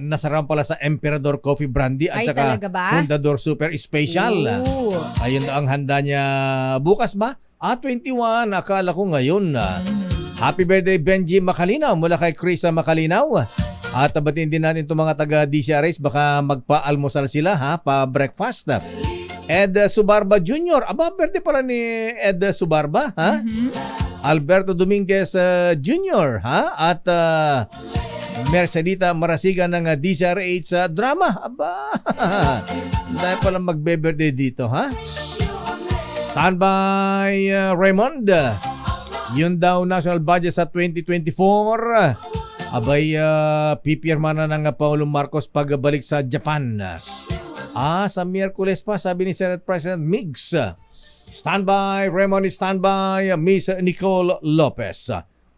nasaram pala sa Emperador Coffee Brandy at saka Fundador Super Special. Ayun ang handa niya bukas ba? 21. Akala ko ngayon. Happy birthday Benji Macalinaw mula kay Chris Macalinaw. At batiin din natin itong mga taga DCRS, baka magpa-almusal sila, ha? Pa-breakfast. Ed Subarba Jr. Aba, birthday pala ni Ed Subarba, ha? Alberto Dominguez Jr., ha? At Mercedita Marasigan ng DCRH drama. Aba, dahil pala magbe-birthday dito, ha? Standby Raymond. Yun daw national budget sa 2024. Abay, pipirma na ng Paolo Marcos pagbalik sa Japan. Sa Miyerkules pa, sabi ni Senate President Migs. Standby, Raymond, standby, Miss Nicole Lopez.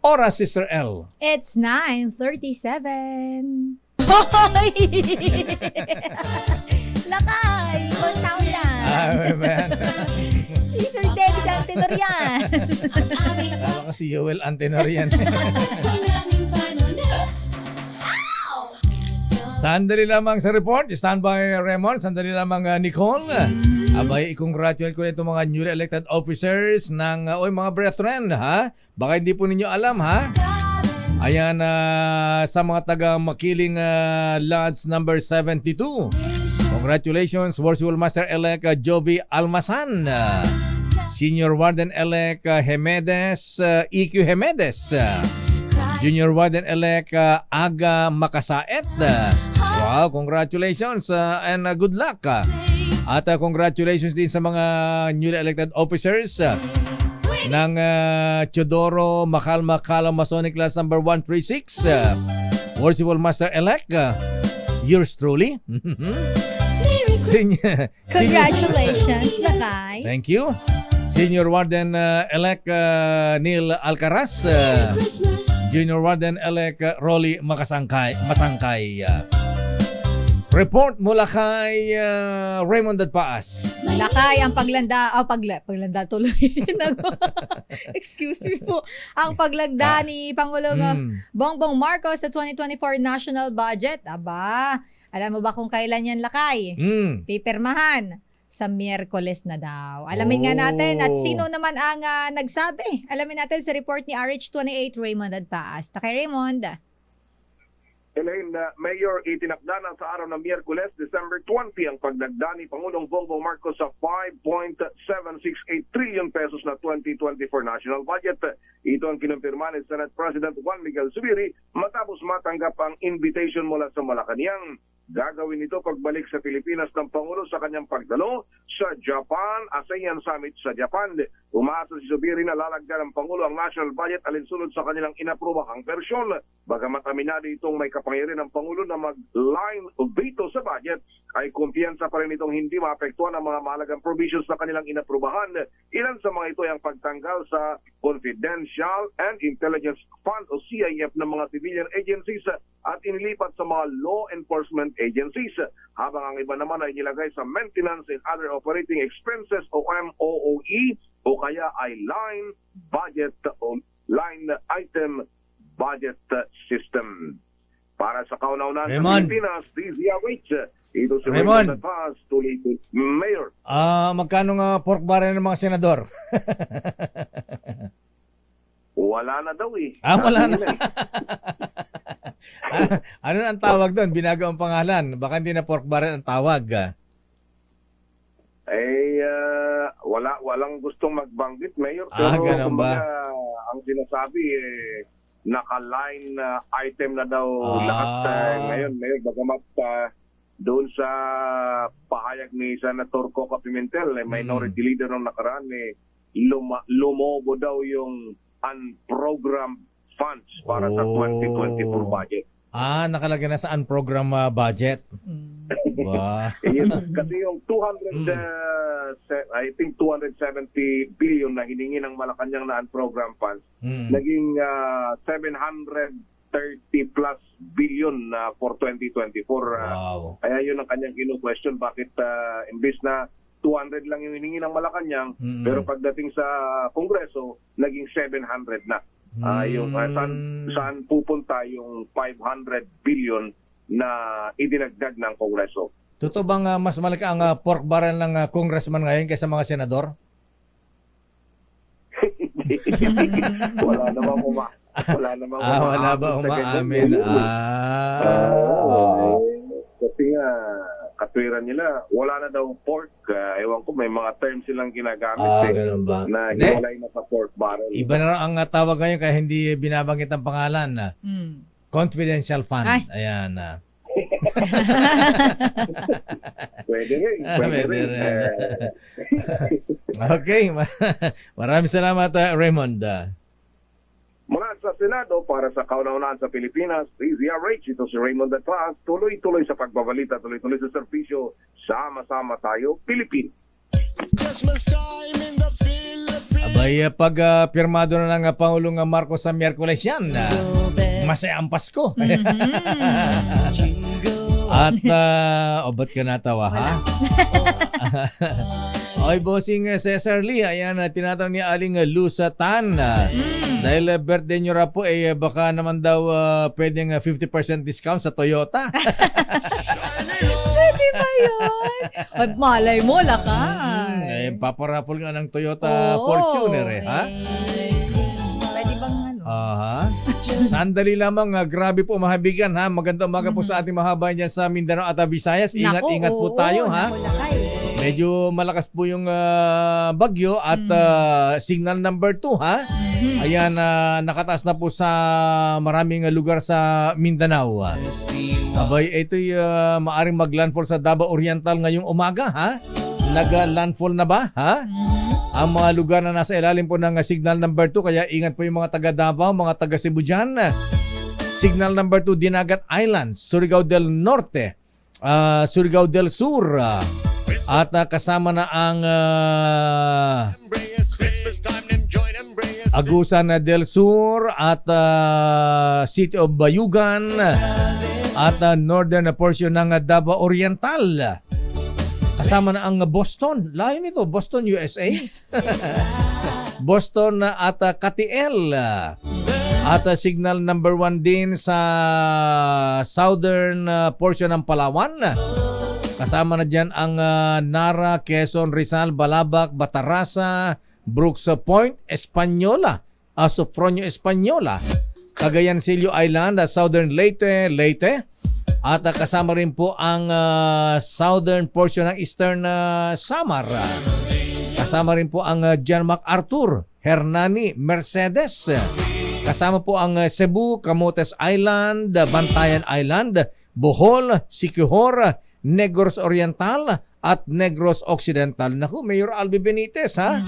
Oras, Sister L. It's 9:37. Lakay! Kontaw yan! Man. Si Sir Davis Antenorian. Tama ka si Joel Antenorian. Sandali lamang sa report. Standby, Raymond. Sandali lamang, Nicole. Abay, i-congratulate ko na itong mga newly elected officers ng mga brethren, ha? Baka hindi po ninyo alam, ha? Ayan, sa mga taga Makiling Lodge number 72. Congratulations, Worshipful Master-elect Jovi Almasan. Senior Warden-elect Hemedes, EQ Hemedes. Junior Warden-elect Aga Makasaet. Wow, congratulations and good luck. At congratulations din sa mga newly elected officers ng Teodoro Macalma Masonic Class number 136. Worshipful Master-elect, yours truly. Congratulations, Lakay. Thank you. Senior Warden-elect Neil Alcaraz. Junior Warden-elect Rolly Masangkay. Report mula kay Raymond Dadpaas. Lakay, ang paglanda tuloy. Excuse me po. Ang paglagda ni Pangulong Bongbong Marcos sa 2024 national budget. Aba, alam mo ba kung kailan yan, Lakay? Pipirmahan sa Miyerkules na daw. Alamin nga natin at sino naman ang nagsabi. Alamin natin sa report ni RH28 Raymond Dadpaas. Takay Raymond. Elaine, Mayor, itinakda na sa araw ng Miyerkules, December 20, ang pagdagda ni Pangulong Bongbong Marcos sa 5.768 trillion pesos na 2024 national budget. Ito ang kinumpirma ni Senate President Juan Miguel Zubiri matapos matanggap ang invitation mula sa Malacanang. Gagawin ito pagbalik sa Pilipinas ng Pangulo sa kanyang pagdalo sa Japan ASEAN Summit sa Japan. Umaasa si Zubiri na lalagyan ng Pangulo ang national budget alinsunod sa kanilang inaprobahang bersyon. Bagamat aminado itong may kapangyarihan ng Pangulo na mag-line veto sa budget, ay kumpiyansa pa rin itong hindi maapektuhan ang mga mahalagang provisions na kanilang inaprobahan. Ilan sa mga ito ay ang pagtanggal sa Confidential and Intelligence Fund o CIF ng mga civilian agencies at inilipat sa mga law enforcement agencies, habang ang iba naman ay nilagay sa Maintenance and Other Operating Expenses o MOOE o kaya ay line budget o line item budget system. Para sa kauna-unan sa Pilipinas, DZRH, ito si Raymond Dadpaas, tuloy to Mayor. Magkano nga pork barrel ng mga senador? Wala na daw eh. Wala na. Ano ang tawag doon? Binago ang pangalan. Baka hindi na pork barrel ang tawag. Walang gustong magbanggit, Mayor. Pero ganun ba? Ang sinasabi naka-line item na daw lahat ngayon, Mayor. Bagamat doon sa pahayag ni Senator Coca Pimentel, minority leader ng nakaraan, lumobo daw yung unprogrammed funds para sa 2024 budget. Nakalagay na sa unprogrammed budget. Kasi yung 270 billion na hiningi ng Malacanang na unprogrammed funds, naging 730 plus billion for 2024. Kaya yun ang kanyang kinu-question, bakit imbis na 200 lang yung hiningi ng Malacanang, pero pagdating sa Kongreso, naging 700 na. Yung saan pupunta yung 500 billion na idinagdag ng Kongreso. Totoo bang mas malaki ang pork barrel ng congressman ngayon kaysa mga senador? Wala namang umaamin. Kasi nga, katwiran nila, wala na daw pork. Ewan ko, may mga terms silang ginagamit ganun ba? Na hiwalay na sa pork barrel. Iba na ang tawag ngayon kaya hindi binabanggit ang pangalan. Confidential fund. Ayan. Pwede rin. Okay. Maraming salamat, Raymond. Mula sa Senado para sa kauna-unahan sa Pilipinas, DZRH, ito si Raymond Atlas, tuloy-tuloy sa pagbabalita, tuloy-tuloy sa serbisyo, sama-sama tayo, Pilipino. Abay, pag pirmado na ng Pangulong Marcos sa Miyerkules yan, masaya ang Pasko. At, ba't ka natawa, ha? Okay, bossing Cesar Lee, ayan, tinatanong ni Aling Lusatan. Dahil birthday nyo ra po, baka naman daw pwedeng 50% discount sa Toyota. Pwede ba yun? At malay mo, lakas. Paparaffle nga ng Toyota Fortuner, ha? Pwede bang ano? Aha. Sandali lamang, grabe po mahabigan, ha? Magandang umaga po sa ating mahabayan dyan sa Mindanao at Visayas. Ingat-ingat po tayo, ha? Medyo malakas po yung bagyo at signal number 2, ha? Ayan, nakataas na po sa maraming lugar sa Mindanao. Abay, ito'y maaring maglandfall sa Davao Oriental ngayong umaga, ha? Nag-landfall na ba, ha? Ang mga lugar na nasa ilalim po ng signal number 2, kaya ingat po yung mga taga Davao, mga taga Cebu dyan. Signal number 2, Dinagat Island, Surigao del Norte, Surigao del Sur, at kasama na ang Agusan del Sur at City of Bayugan at northern portion ng Davao Oriental. Kasama na ang Boston. Layo nito, Boston, USA. Boston at Katiel. At signal number 1 din sa southern portion ng Palawan. Kasama na dyan ang Nara, Quezon, Rizal, Balabac, Batarasa, Brooks Point, Española, Sofronio Española, Cagayan Silio Island, Southern Leyte, at kasama rin po ang southern portion ng Eastern Samar. Kasama rin po ang John MacArthur, Hernani, Mercedes. Kasama po ang Cebu, Camotes Island, Bantayan Island, Bohol, Siquijor, Negros Oriental at Negros Occidental. Naku, Mayor Albi Benitez, ha?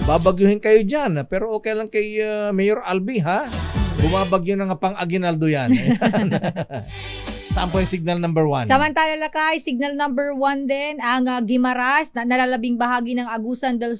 Babagyuhin kayo dyan. Pero okay lang kay Mayor Albi, ha? Bumabagyo na nga pang Aguinaldo yan. Saan po yung signal number 1? Samantala lakay, signal number 1 din ang Guimaras, na nalalabing bahagi ng Agusan del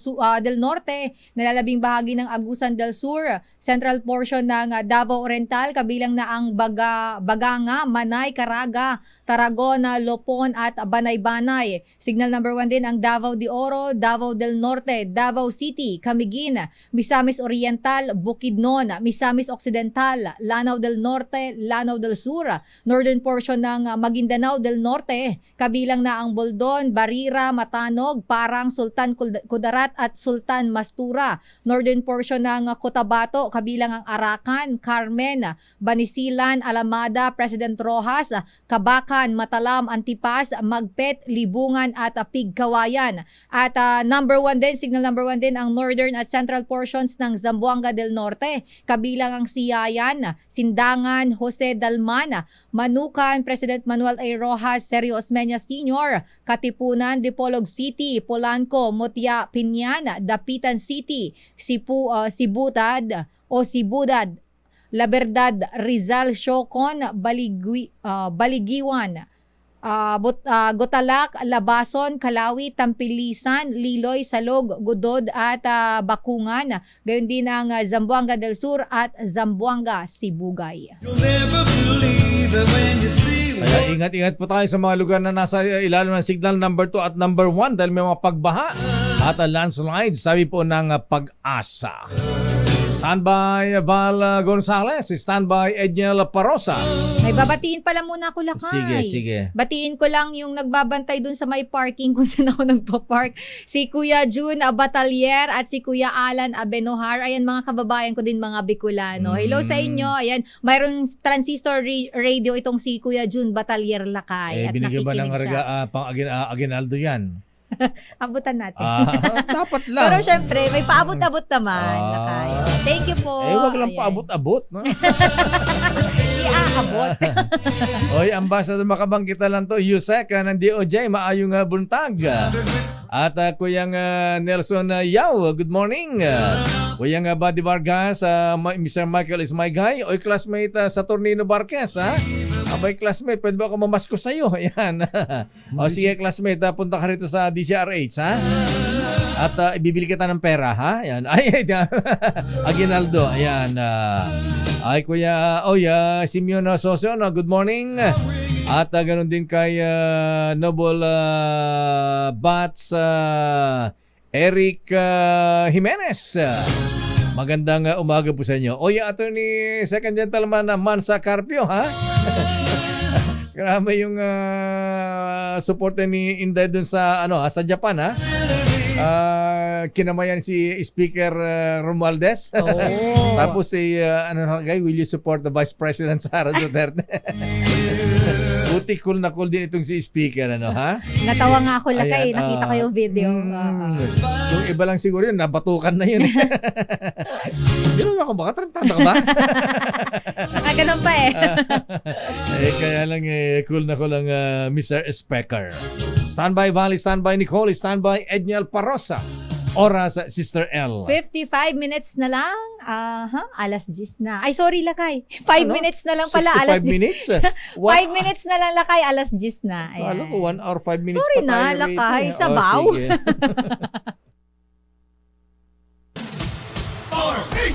Norte, nalalabing bahagi ng Agusan del Sur, central portion ng Davao Oriental, kabilang na ang Baganga, Manay, Caraga, Tarragona, Lopon at Banay-Banay. Signal number 1 din ang Davao de Oro, Davao del Norte, Davao City, Camiguin, Misamis Oriental, Bukidnon, Misamis Occidental, Lanao del Norte, Lanao del Sur, northern portion ng Maguindanao del Norte, kabilang na ang Boldon, Barira, Matanog, Parang, Sultan Kudarat at Sultan Mastura. Northern portion ng Cotabato, kabilang ang Arakan, Carmen, Banisilan, Alamada, President Rojas, Kabakan, Matalam, Antipas, Magpet, Libungan at Pigkawayan. At number 1 din, signal number 1 din ang northern at central portions ng Zamboanga del Norte, kabilang ang Siayan, Sindangan, Jose Dalman, Manukan, President Manuel A. Rojas, Sergio Osmeña Sr., Katipunan, Dipolog City, Polanco, Mutya, Pinyan, Dapitan City, Sibudad, La Verdad, Rizal, Siocon, Baligiwan, Gotalak, Labason, Kalawi, Tampilisan, Liloy, Salog, Gudod at Bakungan. Gayon din ang Zamboanga del Sur at Zamboanga, Sibugay. Kaya ingat-ingat po tayo sa mga lugar na nasa ilalim ng signal number 2 at number 1 dahil may mga pagbaha at landslide, sabi po ng Pag-asa. Standby Val Gonzales, standby Edniel Parosa. May babatiin pala muna ako, lakay. Sige. Batiin ko lang yung nagbabantay dun sa may parking kung saan ako nagpa-park. Si Kuya June Batalier at si Kuya Alan Abenohar. Ayan, mga kababayan ko din, mga Bicolano. Hello sa inyo. Ayan, mayroong transistor radio itong si Kuya June Batalier, lakay. At Binigyan ba ng siya. pang Aguinaldo yan? Abutan natin. Dapat lang. Pero syempre, may paabot-abot naman. Lakay. Thank you po. Wag lang paabot-abot. No? Iaabot. Oy, Ambassador, makabangkita lang to. Yusek ng DOJ, maayong buntag. At Kuyang Nelson Yao, good morning. Kuyang Buddy Vargas, Mr. Michael is my guy. Oy, classmate Saturnino Barquez, ha? Abay, classmate, pwede ba ako mamasko sa'yo? Ayan. O sige, classmate, punta ka rito sa DCRH, ha? At ibibili kita ng pera, ha? Ayan. Ay, Aguinaldo, ayan. Ay, Kuya, Simeon Sosion, good morning. At ganun din kay Noble Bats Eric Jimenez. Magandang umaga po sa inyo. Attorney Second Gentleman Mansa Carpio, ha? Grabe yung supporter ni Inday dun sa sa Japan, ha? Kinamayan si Speaker Romualdez. Tapos si will you support the Vice President Sara Duterte? Buti cool na cool din itong si Speaker, ha? Natawa nga ako, Lakay. Ayan, Nakita ko yung video. Yung iba lang siguro yun, nabatukan na yun. Hindi naman ako, baka tarantado ka ba? Nakaganon pa eh. Kaya lang cool na cool ang Mr. Speaker. Standby Valley, standby Nicole, standby Edniel Parosa. Oras, Sister L. 55 minutes na lang. Alas 10 na. Ay, sorry, Lakay. 5 minutes na lang pala. 65 minutes? 5 minutes na lang, Lakay. Alas 10 na. Ayan. Alam ko, 1 hour, 5 minutes sorry pa tayo. na, Lakay. Sabaw.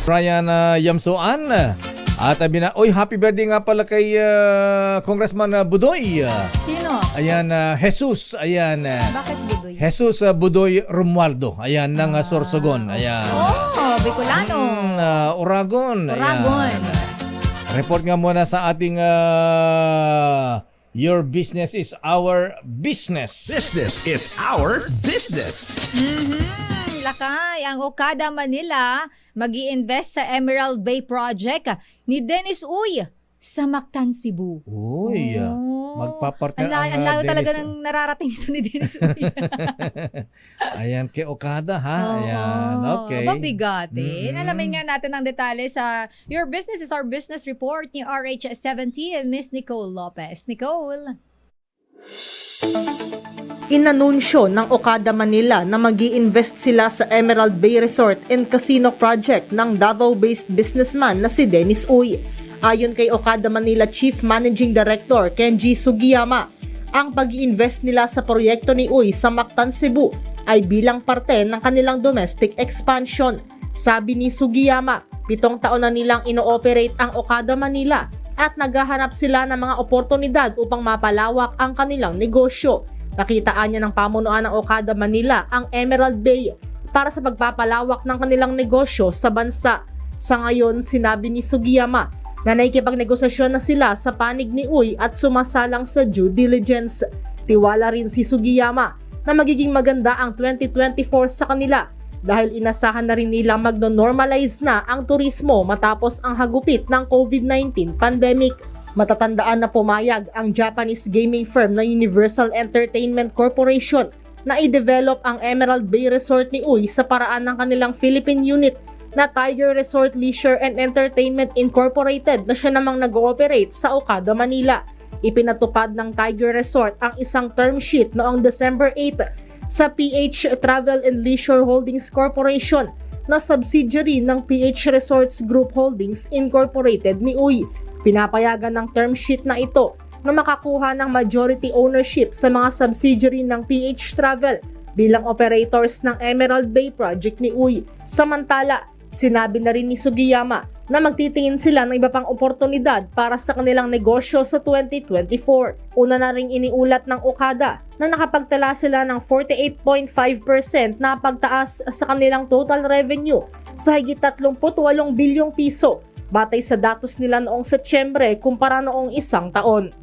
Brian Yamsoan. At happy birthday nga pala kay Congressman Budoy. Sino? Ayan, Jesus. Ayan. Bakit Budoy? Jesus Budoy Romualdo. Ayan, ng Sorsogon. Ayan. Bicolano. Uragon. Uragon. Ayan. Report nga muna sa ating Your business is our business. Business is our business. Lakay, ang Okada Manila mag-i-invest sa Emerald Bay Project ni Dennis Uy sa Mactan, Cebu. Uy, magpapartner ang layo talaga ng nararating ito ni Dennis Uy. Ayan, kay Okada, ha? Ayan, okay. Mabigatin. Alamin nga natin ang detalye sa Your Business is Our Business report ni RH17 and Miss Nicole Lopez. Nicole. Inanunsyo ng Okada Manila na mag-i-invest sila sa Emerald Bay Resort and Casino Project ng Davao-based businessman na si Dennis Uy. Ayon kay Okada Manila Chief Managing Director Kenji Sugiyama, ang pag-i-invest nila sa proyekto ni Uy sa Mactan, Cebu ay bilang parte ng kanilang domestic expansion. Sabi ni Sugiyama, 7 taon na nilang ino-operate ang Okada Manila at naghahanap sila ng mga oportunidad upang mapalawak ang kanilang negosyo. Nakitaan niya ng pamunuan ng Okada Manila ang Emerald Bay para sa pagpapalawak ng kanilang negosyo sa bansa. Sa ngayon, sinabi ni Sugiyama na nakikipagnegosasyon na sila sa panig ni Uy at sumasalang sa due diligence. Tiwala rin si Sugiyama na magiging maganda ang 2024 sa kanila dahil inasahan na rin nila magno-normalize na ang turismo matapos ang hagupit ng COVID-19 pandemic. Matatandaan na pumayag ang Japanese gaming firm na Universal Entertainment Corporation na i-develop ang Emerald Bay Resort ni Uy sa paraan ng kanilang Philippine unit na Tiger Resort Leisure and Entertainment Incorporated na siya namang nag-ooperate sa Okada, Manila. Ipinatupad ng Tiger Resort ang isang term sheet noong December 8 sa PH Travel and Leisure Holdings Corporation na subsidiary ng PH Resorts Group Holdings Incorporated ni Uy. Pinapayagan ng term sheet na ito na makakuha ng majority ownership sa mga subsidiary ng PH Travel bilang operators ng Emerald Bay Project ni Uy. Samantala, sinabi na rin ni Sugiyama na magtitingin sila ng iba pang oportunidad para sa kanilang negosyo sa 2024. Una na ring iniulat ng Okada na nakapagtala sila ng 48.5% na pagtaas sa kanilang total revenue sa higit 38 bilyong piso batay sa datos nila noong Setyembre kumpara noong isang taon.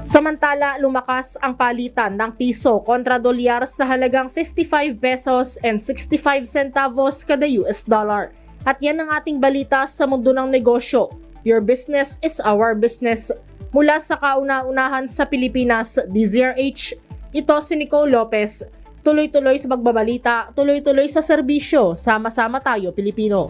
Samantala, lumakas ang palitan ng piso kontra dolyar sa halagang 55 pesos and 65 centavos kada US dollar. At yan ang ating balita sa mundo ng negosyo. Your business is our business. Mula sa kauna-unahan sa Pilipinas, DZRH, ito si Nicole Lopez. Tuloy-tuloy sa pagbabalita, tuloy-tuloy sa serbisyo. Sama-sama tayo, Pilipino.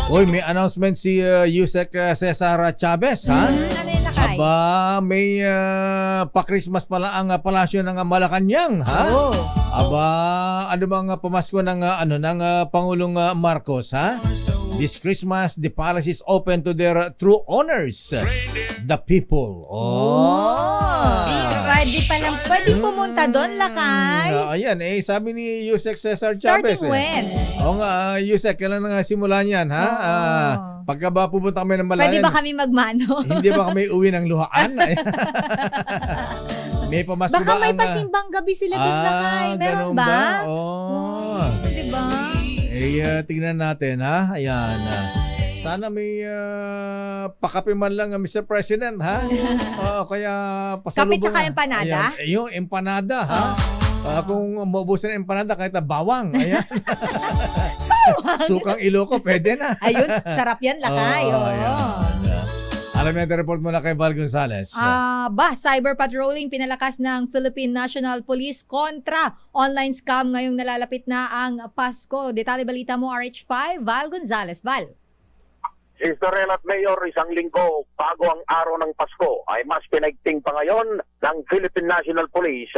Uy, may announcement si Yusek Cesar Chavez, ha? Ano yung nakay? Aba, may pa-Christmas pala ang palasyo ng Malacanang, ha? Oh. Aba, ano bang pamasko ng Pangulong Marcos, ha? This Christmas, the palace is open to their true owners, the people. Pwede pumunta doon, Lakay. Ayan, sabi ni Yusek Cesar Chavez. Starting when? Oo nga, Yusek, kailan na nga simula niyan, ha? Pagka ba pupunta kami ng Malayan? Pwede ba kami magmano? Hindi ba kami uwi ng luhaan? May pamasko Baka ba may ang... pasimbang gabi sila doon, Lakay. Meron ganun ba? Oh. Diba? Tingnan natin, ha? Ayan. Sana may pakape man lang, Mr. President, ha? Kaya pasalubong. Kape tsaka empanada? Ayan, yung empanada, ha? Kung maubusan ng empanada, kahit na bawang. Ayan. Sukang Iloco, pwede na. Ayun, sarap yan, Lakay. Alam niya, report mo na kay Val Gonzales. Cyber patrolling pinalakas ng Philippine National Police kontra online scam ngayong nalalapit na ang Pasko. Detalye balita mo, RH5, Val Gonzales. Val. Sister Rel at Mayor, isang linggo bago ang araw ng Pasko ay mas pinagting pa ngayon ng Philippine National Police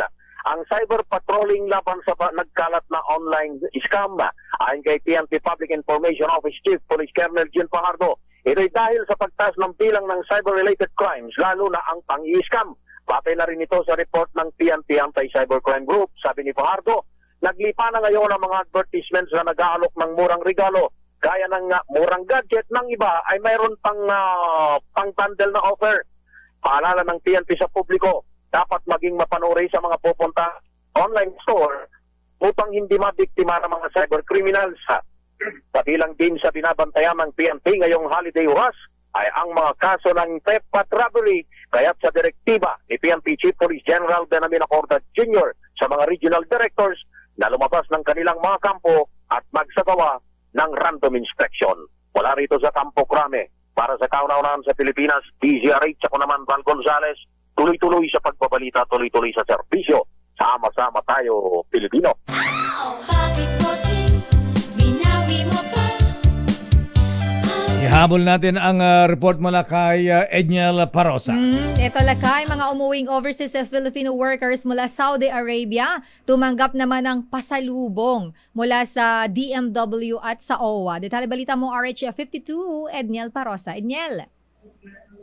ang cyber patrolling laban sa nagkalat na online scam. Ayon kay PNP Public Information Office Chief Police Colonel Jean Fajardo, ito'y dahil sa pagtaas ng bilang ng cyber-related crimes, lalo na ang pang-i-scam. Batay na rin ito sa report ng PNP Anti-Cybercrime Group. Sabi ni Fajardo, naglipa na ngayon ang mga advertisements na nag-aalok ng murang regalo, gaya ng murang gadget. Ng iba ay mayroon pang-bundle na offer. Paalala ng PNP sa publiko, dapat maging mapanuri sa mga pupunta online store upang hindi mabiktima ng mga cyber criminals. Kabilang din sa binabantayan ng PNP ngayong holiday oras ay ang mga kaso ng theft at robbery, kaya't sa direktiba ni PNP Chief Police General Benjamin Acorda Jr. sa mga regional directors na lumabas ng kanilang mga kampo at magsagawa ng random inspection. Wala rito sa Campo Crame. Para sa kauna-unahan sa Pilipinas, DZRH, ako naman Val Gonzales, tuloy-tuloy sa pagbabalita, tuloy-tuloy sa serbisyo. Sama-sama tayo, Pilipino. Ihabol natin ang report mula kay Edniel Parosa. Ito Lakay, mga umuwing overseas Filipino workers mula Saudi Arabia tumanggap naman ng pasalubong mula sa DMW at sa OWA. Detalye balita mo, RH52, Edniel Parosa. Edniel.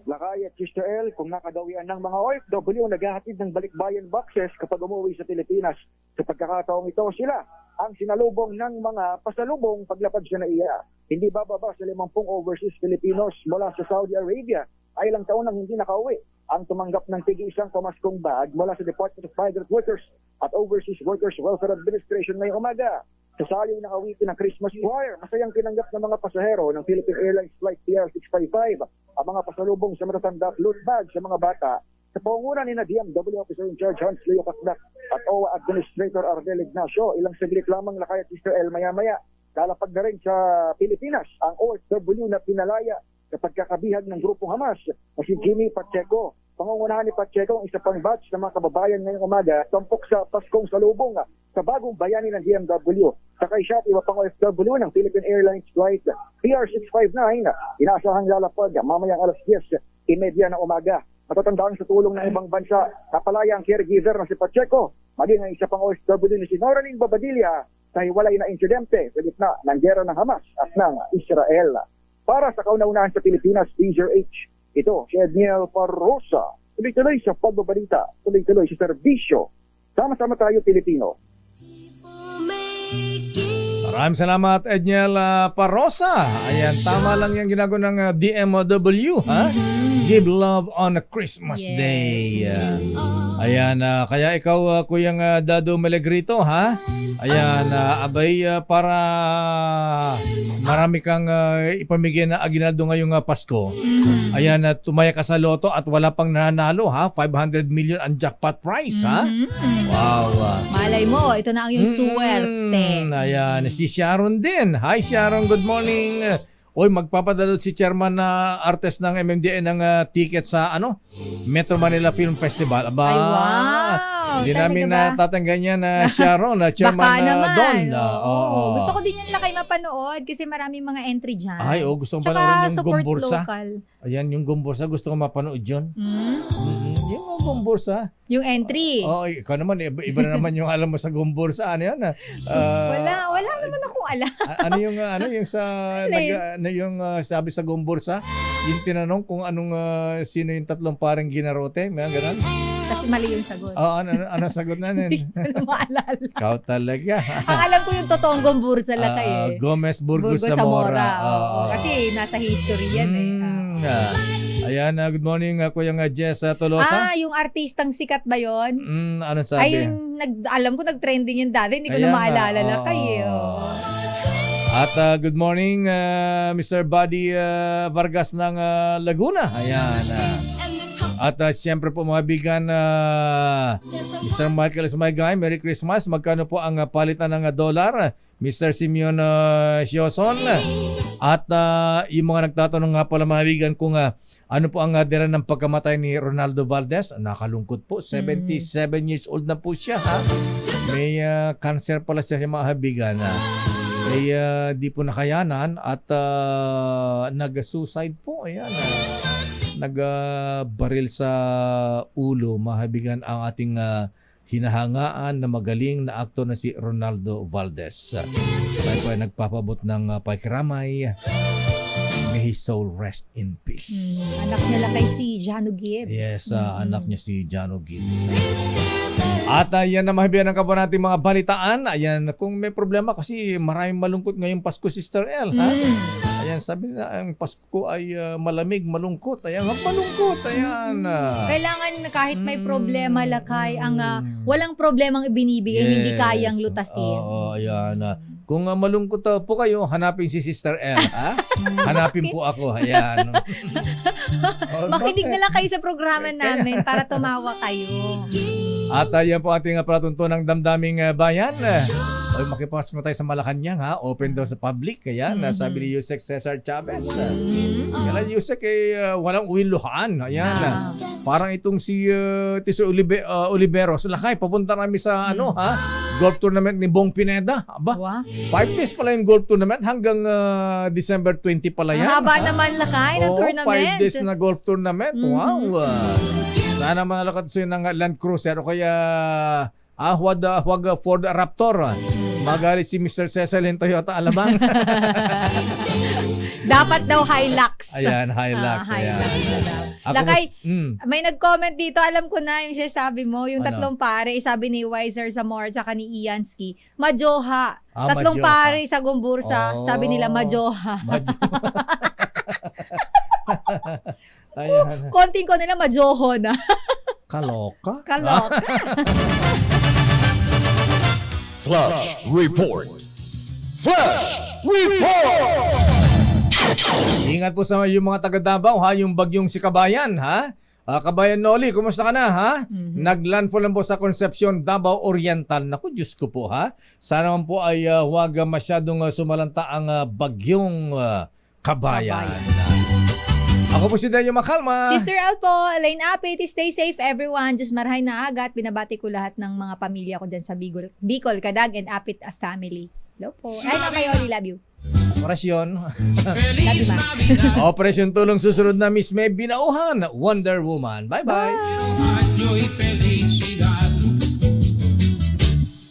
Lakay at Sister L, kung nakadawian ng mga OFW naghahatid ng balikbayan boxes kapag umuwi sa Pilipinas. Sa pagkakataong ito, sila ang sinalubong ng mga pasalubong paglapag sa NAIA. Hindi bababa sa 50 overseas Filipinos mula sa Saudi Arabia ay ilang taon nang hindi nakauwi ang tumanggap ng tig-isang pamaskong bag mula sa Department of Migrant Workers at Overseas Workers Welfare Administration ngayong umaga. Sa saling ng awitin ng Christmas choir, masayang tinanggap ng mga pasahero ng Philippine Airlines Flight PR655 ang mga pasalubong sa matatanda at loot bag sa mga bata sa pangunan ni DMW Officer in Charge Hans Leo Casnac at OWA Administrator Ardel Ignacio. Ilang saglit lamang Lakay at Sister L maya-maya. Lalapag na rin sa Pilipinas ang OFW na pinalaya sa pagkakabihag ng grupong Hamas na si Jimmy Pacheco. Pangungunahan ni Pacheco ang isa pang batch ng mga kababayan ngayong umaga tampok sa Paskong Salubong sa bagong bayani ng DMW. Sakay siya at iba pang OFW ng Philippine Airlines Flight PR659. Inaasahang lalapag mamayang alas 10:30 ng umaga. Matatandaan sa tulong ng ibang bansa, napalaya ang caregiver na si Pacheco, maging ang isa pang OFW ni si Noraline Babadilla sa hiwalay na insidente sa gitna ng gera ng Hamas at ng Israel. Para sa kauna-unahan sa Pilipinas, DZRH, ito si Edniel Parosa. Tuloy-tuloy sa pagbabalita, tuloy-tuloy sa serbisyo. Sama-sama tayo, Pilipino. Maraming salamat, Edniel Parosa. Ayan, tama lang yung ginagawa ng DMW, ha? Give love on a Christmas Day. Ayan, kaya ikaw, Kuyang Dado Melegrito, ha? Ayan, abay, para marami kang ipamigay na aginaldo ngayong Pasko. Ayan, tumaya ka sa loto at wala pang nanalo, ha? 500 million ang jackpot prize, ha? Wow. Malay mo, ito na ang iyong suwerte. Ayan, si Sharon din. Hi Sharon, good morning. Oy, magpapadalo si chairman na artist ng MMDA ng ticket sa Metro Manila Film Festival. Aba, Ay, wow! Hindi Talaga namin ba? natatanggan yan na Sharon, na chairman Baka naman. Don. Oo. Gusto ko din yan lakay mapanood kasi maraming mga entry dyan. Ay, gusto ko Tsaka panoorin yung support Gumbursa. local. Ayan, yung Gumbursa. Gusto ko mapanood yun. Yung Gumbursa. Yung entry. Ikaw naman, iba na naman yung alam mo sa Gumbursa. Ano yan? Wala naman akong alam. yung sa yung sabi sa Gumbursa, yung tinanong kung sino yung tatlong parang ginarote, may ganun. Kasi mali yung sagot. Ano sagot na nun? Hindi ko na maalala. Ikaw talaga. Ang alam ko yung totoong Gumbursa lakay Gomez Burgos Zamora. Oo. Kasi nasa history yan Ayan, good morning Kuya Jess Tolosa. Yung artistang sikat ba yun? Ano sabi? Ay, alam ko nag-trending yun dati. Hindi ko na maalala lakay. At good morning Mr. Buddy Vargas ng Laguna. Ayan. At siyempre po mga bigan, Mr. Michael Ismaygay, Merry Christmas. Magkano po ang palitan ng dolar? Mr. Simeon Sioson. At yung mga nagtatanong nga pala mga bigan kung ano po ang dira ng pagkamatay ni Ronaldo Valdez. Nakalungkot po, 77 years old na po siya. May cancer pala siya mga bigan. Di po nakayanan at nag-suicide po. Ayan. Nagbaril sa ulo, mahabigan ang ating hinahangaan na magaling na aktor na si Ronaldo Valdez. Tayo po ay nagpapabot ng pakiramay. May his soul rest in peace. Anak niya lakay si Jano Gibbs. Yes, anak niya si Jano Gibbs. At yan na mahibiyan ang kapwa natin mga balitaan. Ayan, kung may problema kasi maraming malungkot ngayong Pasko, Sister El. Ayan, sabi na ang Pasko ay malamig, malungkot. Ayan, wag malungkot. Ayan. Kailangan kahit may problema lakay, ang walang problemang ibinibigay, hindi kayang lutasin. Ayan. Kung malungkot po kayo, hanapin si Sister El. Hanapin po ako. Ayan. Makinig na lang kayo sa programa namin para tumawa kayo. At yan po ating palatuntunang damdaming bayan. Makipasok tayo sa Malacanang open daw sa public. Kaya sabi ni Yusek Cesar Chavez. Kaya Yusek walang uwiluhan. Ayan. Parang itong si Tiso Oliveros. Lakay, papunta namin sa golf tournament ni Bong Pineda. Aba, 5 days pala yung golf tournament hanggang December 20 pala yan. Haba naman lakay ng tournament. 5 days na golf tournament. Wow. Sana manalakat sa'yo ng Land Cruiser o kaya huwag Ford Raptor. Magalit si Mr. Cecil yung Toyota Alabang. Dapat daw Hilux. Ayan, Hilux. Ayan. Lakay, may nag-comment dito, alam ko na yung sinasabi mo, yung tatlong pare, sabi ni Weiser Zamora tsaka ni Iansky, Majoha. Tatlong Majoha. pare sa Gumbursa, sabi nila Majoha. Ayan. Konting ko nila Majoho na. Kaloka? Flash Report. Flash Report! Ingat po sa yung mga taga Davao yung bagyong si Kabayan Kabayan Noli, kumusta ka na Naglandfall lang po sa Concepcion, Davao Oriental. Naku, Diyos ko po Sana man po ay huwag masyadong sumalanta ang bagyong Kabayan. Ako po si Denyo Makalma. Sister Alpo, Elaine Apit, stay safe everyone. Diyos marahay na agad. Binabati ko lahat ng mga pamilya ko dyan sa Bicol, Kadag and Apit family. Hello po. Ay, kayo, love you. Operasyon. Operasyon Tulong susunod na Miss May Binauhan, Wonder Woman. Bye-bye.